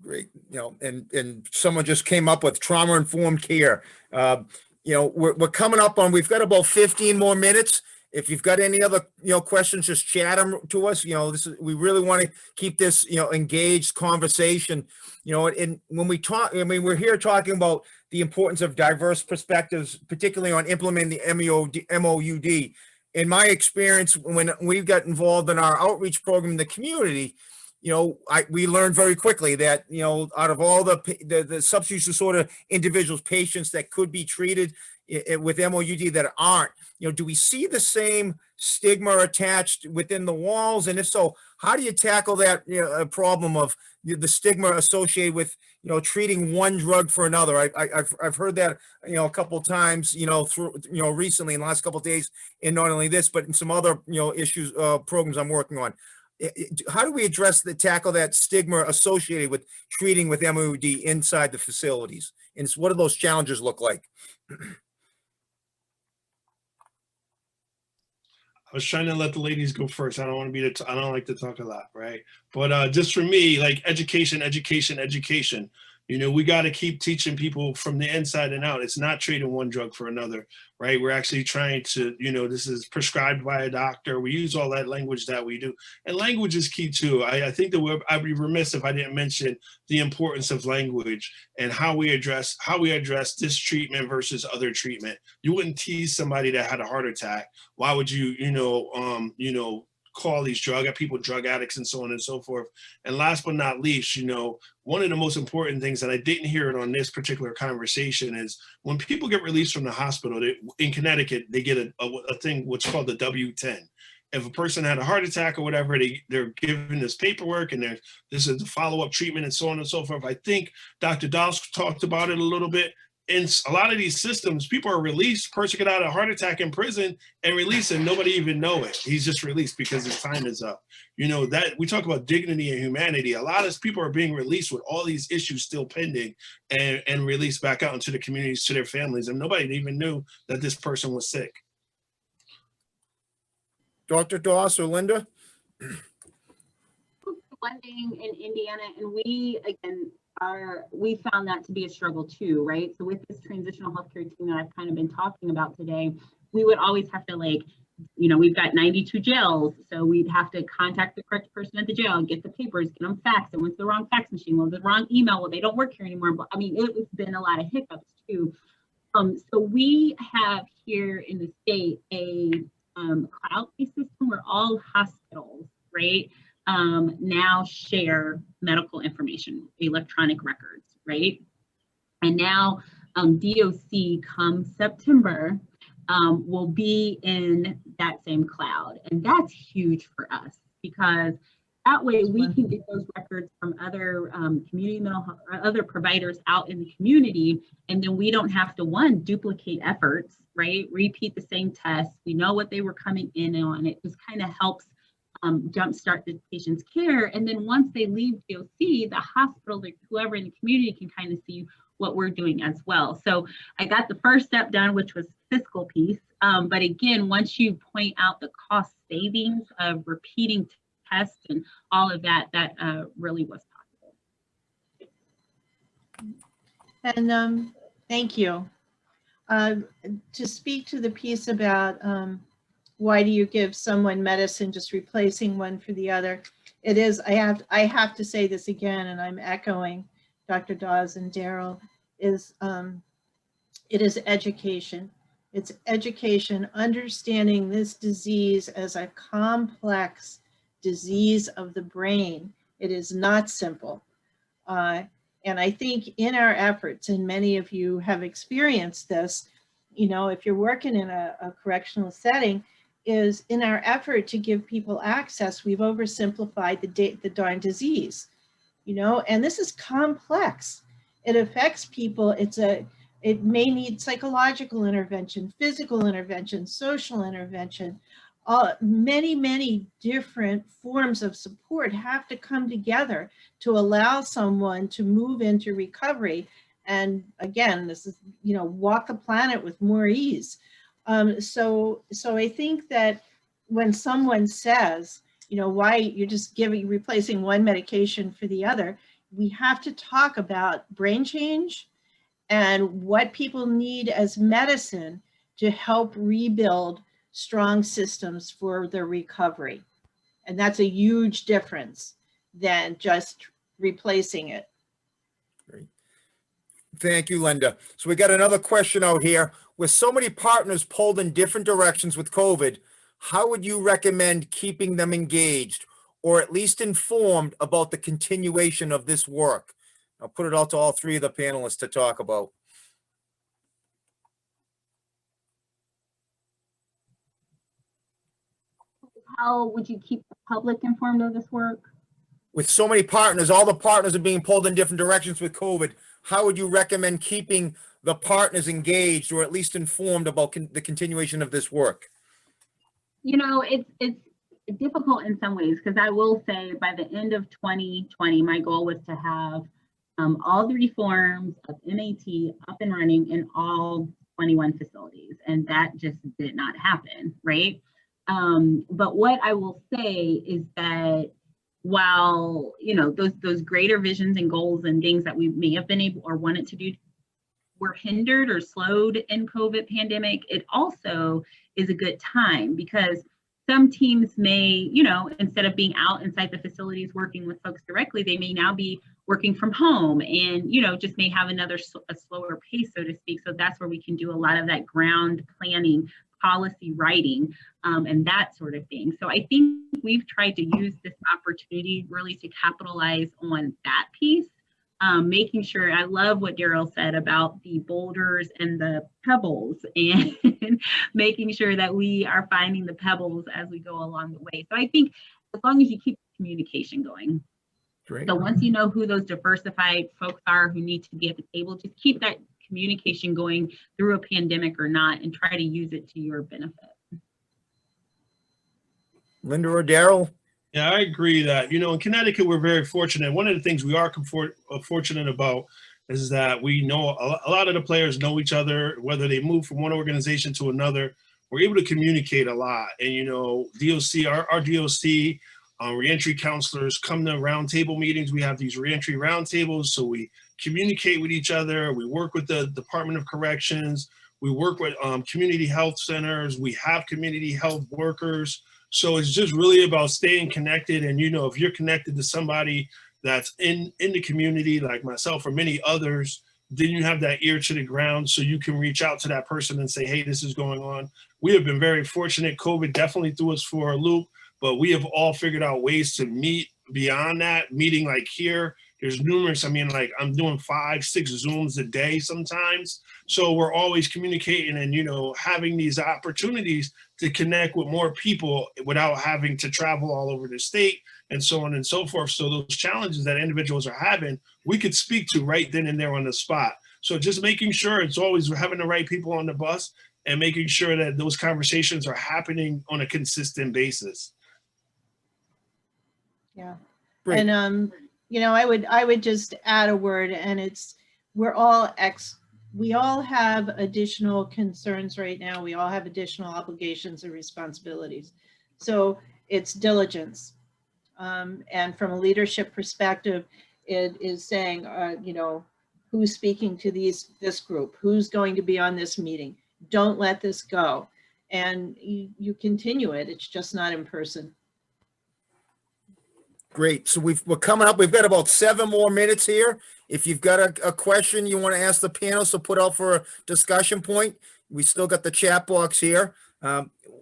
Speaker 1: Great. And someone just came up with trauma-informed care. We're coming up on, we've got about 15 more minutes. If you've got any other, questions, just chat them to us. We really want to keep this, engaged conversation, and when we talk, we're here talking about the importance of diverse perspectives, particularly on implementing the MOUD. In my experience, when we got involved in our outreach program in the community, we learned very quickly that, out of all the substance disorder individuals, patients that could be treated with MOUD that aren't, do we see the same stigma attached within the walls? And if so, how do you tackle that problem of the stigma associated with, treating one drug for another? I've heard that, a couple of times, through, recently in the last couple of days, and not only this, but in some other, issues, programs I'm working on. How do we tackle that stigma associated with treating with MOUD inside the facilities? And what do those challenges look like?
Speaker 4: I was trying to let the ladies go first. I don't want to I don't like to talk a lot, right? But just for me, like education. We got to keep teaching people from the inside and out. It's not trading one drug for another, right? We're actually trying to, this is prescribed by a doctor. We use all that language that we do. And language is key too. I think that I'd be remiss if I didn't mention the importance of language and how we address this treatment versus other treatment. You wouldn't tease somebody that had a heart attack. Why would you, call these drug addicts and so on and so forth. And last but not least, one of the most important things, and I didn't hear it on this particular conversation, is when people get released from the hospital in Connecticut, they get a thing what's called the W-10. If a person had a heart attack or whatever, they're given this paperwork and this is the follow-up treatment and so on and so forth. I think Dr. Doss talked about it a little bit. In a lot of these systems, people are released, person get out of a heart attack in prison and released and nobody even know it. He's just released because his time is up. That we talk about dignity and humanity. A lot of people are being released with all these issues still pending and released back out into the communities to their families. And nobody even knew that this person was sick.
Speaker 1: Dr. Doss or Linda?
Speaker 2: Blending in Indiana, and we found that to be a struggle too, right? So with this transitional healthcare team that I've kind of been talking about today, we would always have to we've got 92 jails, so we'd have to contact the correct person at the jail and get the papers, get them faxed, and went to the wrong fax machine, well, the wrong email, well, they don't work here anymore. But it's been a lot of hiccups too. So we have here in the state a cloud-based system where all hospitals, right, now share medical information, electronic records, right? And now DOC come September will be in that same cloud. And that's huge for us because That way we can get those records from other community mental health, or other providers out in the community. And then we don't have to, one, duplicate efforts, right? Repeat the same tests. We know what they were coming in on. It just kind of helps jumpstart the patient's care. And then once they leave DOC, the hospital, whoever in the community can kind of see what we're doing as well. So I got the first step done, which was fiscal piece. But again, once you point out the cost savings of repeating tests and all of that, that really was possible.
Speaker 3: And thank you. To speak to the piece about why do you give someone medicine just replacing one for the other, it is, I have to say this again, and I'm echoing Dr. Dawes and Daryl, is it is education. It's education, understanding this disease as a complex disease of the brain. It is not simple. And I think in our efforts, and many of you have experienced this, you know, if you're working in a correctional setting, is in our effort to give people access, we've oversimplified the darn disease, you know, and this is complex. It affects people. It may need psychological intervention, physical intervention, social intervention. Many different forms of support have to come together to allow someone to move into recovery. And again, this is, you know, walk the planet with more ease. So I think that when someone says, you know, why you're just replacing one medication for the other, we have to talk about brain change and what people need as medicine to help rebuild strong systems for their recovery. And that's a huge difference than just replacing it.
Speaker 1: Great. Thank you, Linda. So we got another question out here. With so many partners pulled in different directions with COVID, how would you recommend keeping them engaged or at least informed about the continuation of this work? I'll put it out to all three of the panelists to talk about.
Speaker 2: How would you keep the public informed of this work?
Speaker 1: With so many partners, all the partners are being pulled in different directions with COVID. How would you recommend keeping the partners engaged or at least informed about the continuation of this work?
Speaker 2: You know, it's difficult in some ways, because I will say by the end of 2020, my goal was to have all the reforms of MAT up and running in all 21 facilities, and that just did not happen, right? But what I will say is that while, you know, those greater visions and goals and things that we may have been able or wanted to do were hindered or slowed in COVID pandemic, it also is a good time, because some teams may, you know, instead of being out inside the facilities working with folks directly, they may now be working from home and, you know, just may have a slower pace, so to speak. So that's where we can do a lot of that ground planning, policy writing, and that sort of thing. So I think we've tried to use this opportunity really to capitalize on that piece, making sure, I love what Daryl said about the boulders and the pebbles, and making sure that we are finding the pebbles as we go along the way. So I think as long as you keep communication going.
Speaker 1: Great.
Speaker 2: So once you know who those diversified folks are who need to be at the table, just keep that communication going through a pandemic or not, and try to use it to your benefit.
Speaker 1: Linda or Daryl?
Speaker 4: Yeah, I agree that, you know, in Connecticut, we're very fortunate. One of the things we are fortunate about is that we know a lot of the players know each other, whether they move from one organization to another. We're able to communicate a lot. And, you know, DOC, our DOC, reentry counselors come to roundtable meetings. We have these reentry roundtables, so we communicate with each other. We work with the Department of Corrections. We work with community health centers. We have community health workers. So it's just really about staying connected. And, you know, if you're connected to somebody that's in the community, like myself or many others, then you have that ear to the ground so you can reach out to that person and say, hey, this is going on. We have been very fortunate. COVID definitely threw us for a loop, but we have all figured out ways to meet beyond that, meeting like here. There's numerous, I mean, like I'm doing 5, 6 Zooms a day sometimes. So we're always communicating and, you know, having these opportunities to connect with more people without having to travel all over the state and so on and so forth. So those challenges that individuals are having, we could speak to right then and there on the spot. So just making sure it's always having the right people on the bus and making sure that those conversations are happening on a consistent basis.
Speaker 3: Yeah.
Speaker 1: Great.
Speaker 3: And, you know, I would just add a word, and it's, we all have additional concerns right now. We all have additional obligations and responsibilities. So it's diligence. And from a leadership perspective, it is saying, you know, who's speaking to this group, who's going to be on this meeting. Don't let this go. And you continue it. It's just not in person.
Speaker 1: Great. So we're coming up. We've got about 7 more minutes here. If you've got a question you want to ask the panel, so put out for a discussion point. We still got the chat box here.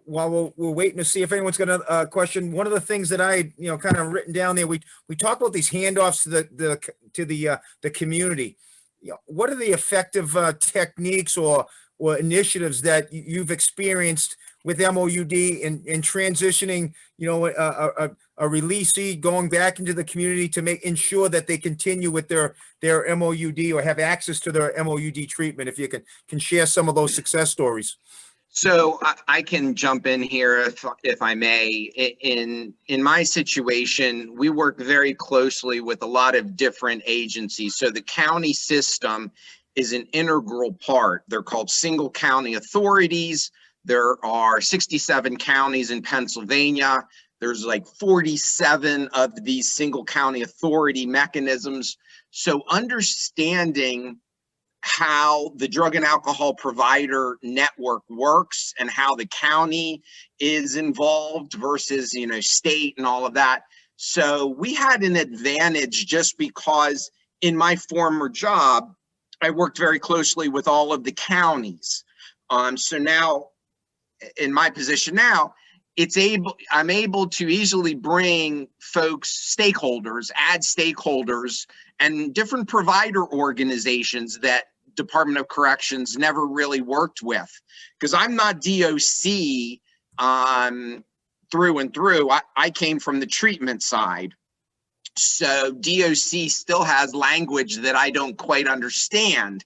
Speaker 1: While we're waiting to see if anyone's got a question, one of the things that I, you know, kind of written down there, we talk about these handoffs to the community. You know, what are the effective techniques or initiatives that you've experienced with MOUD in transitioning, you know, a releasee going back into the community to ensure that they continue with their MOUD or have access to their MOUD treatment? If you can share some of those success stories.
Speaker 7: So I can jump in here if I may. In my situation, we work very closely with a lot of different agencies. So the county system is an integral part. They're called single county authorities. There are 67 counties in Pennsylvania. There's like 47 of these single county authority mechanisms. So understanding how the drug and alcohol provider network works and how the county is involved versus, you know, state and all of that. So we had an advantage just because in my former job, I worked very closely with all of the counties. So now in my position now, I'm able to easily bring folks, add stakeholders and different provider organizations that Department of Corrections never really worked with, because I'm not DOC through and through. I came from the treatment side. So DOC still has language that I don't quite understand.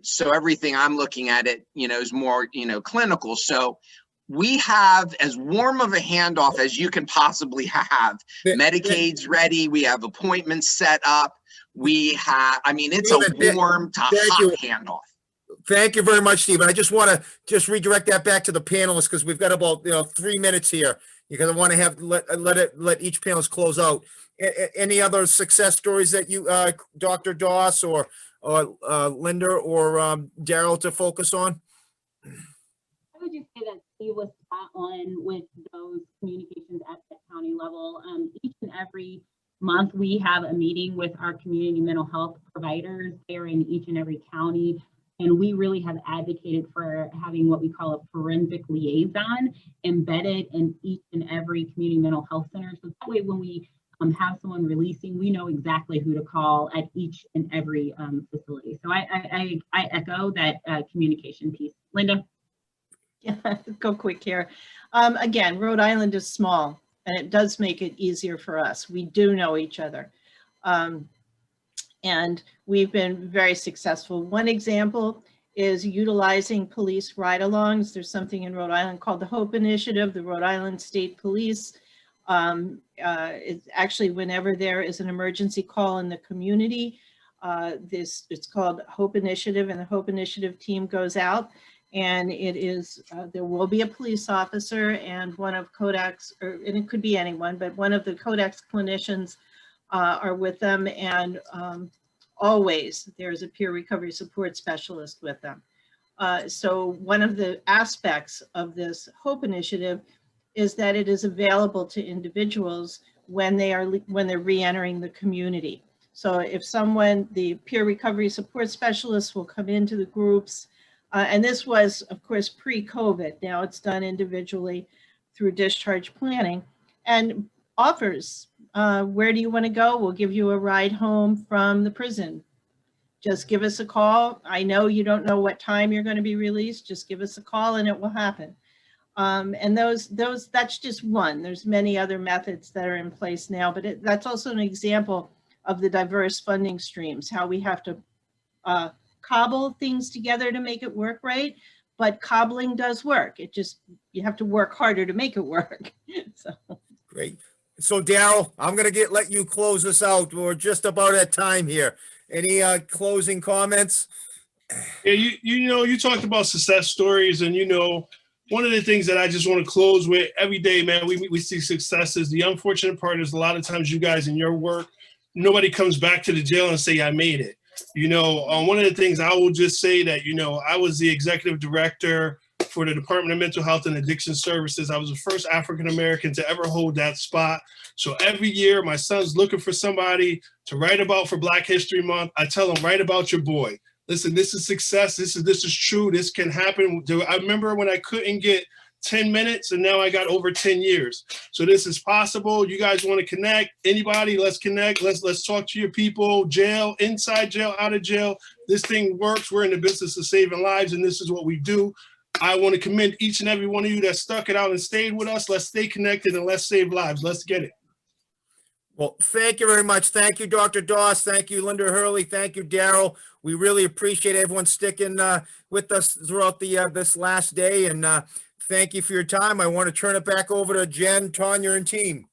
Speaker 7: So everything I'm looking at it, you know, is more, you know, clinical. So we have as warm of a handoff as you can possibly have. Medicaid's ready. We have appointments set up. We have, I mean, it's a warm to hot handoff.
Speaker 1: Thank you very much, Stephen. I just want to redirect that back to the panelists because we've got about 3 minutes here because I want to let each panelist close out. Any other success stories that you, Dr. Doss or Linda or Daryl, to focus on?
Speaker 2: I would just say that Steve was spot on with those communications at the county level. Each and every month, we have a meeting with our community mental health providers. They're in each and every county. And we really have advocated for having what we call a forensic liaison embedded in each and every community mental health center. So that way, when we have someone releasing, we know exactly who to call at each and every facility. So I echo that communication piece. Linda?
Speaker 3: Yeah, go quick here. Again, Rhode Island is small, and it does make it easier for us. We do know each other. And we've been very successful. One example is utilizing police ride-alongs. There's something in Rhode Island called the HOPE Initiative, the Rhode Island State Police. It's actually whenever there is an emergency call in the community, it's called HOPE Initiative, and the HOPE Initiative team goes out, and it is, there will be a police officer and one of Kodak's, and it could be anyone, but one of the Kodak's clinicians are with them, and always there's a peer recovery support specialist with them. So one of the aspects of this HOPE initiative is that it is available to individuals when they're re-entering the community. So if someone, the peer recovery support specialist will come into the groups, and this was, of course, pre-COVID. Now it's done individually through discharge planning, and offers, where do you want to go? We'll give you a ride home from the prison. Just give us a call. I know you don't know what time you're going to be released. Just give us a call and it will happen. And that's just one. There's many other methods that are in place now, but that's also an example of the diverse funding streams, how we have to cobble things together to make it work right. But cobbling does work. You have to work harder to make it work. So.
Speaker 1: Great. So Daryl, I'm going to let you close this out. We're just about at time here. Any closing comments?
Speaker 4: Yeah, you talked about success stories, and one of the things that I just want to close with every day, man, we see successes. The unfortunate part is a lot of times you guys in your work, nobody comes back to the jail and say, I made it. One of the things I will just say that, I was the executive director for the Department of Mental Health and Addiction Services. I was the first African-American to ever hold that spot. So every year my son's looking for somebody to write about for Black History Month. I tell them, write about your boy. Listen, this is success. This is true. This can happen. I remember when I couldn't get 10 minutes and now I got over 10 years. So this is possible. You guys want to connect? Anybody? Let's connect. Let's talk to your people. Jail, inside jail, out of jail. This thing works. We're in the business of saving lives, and this is what we do. I want to commend each and every one of you that stuck it out and stayed with us. Let's stay connected and let's save lives. Let's get it.
Speaker 1: Well, thank you very much. Thank you, Dr. Doss. Thank you, Linda Hurley. Thank you, Daryl. We really appreciate everyone sticking with us throughout this last day. And thank you for your time. I want to turn it back over to Jen, Tanya, and team.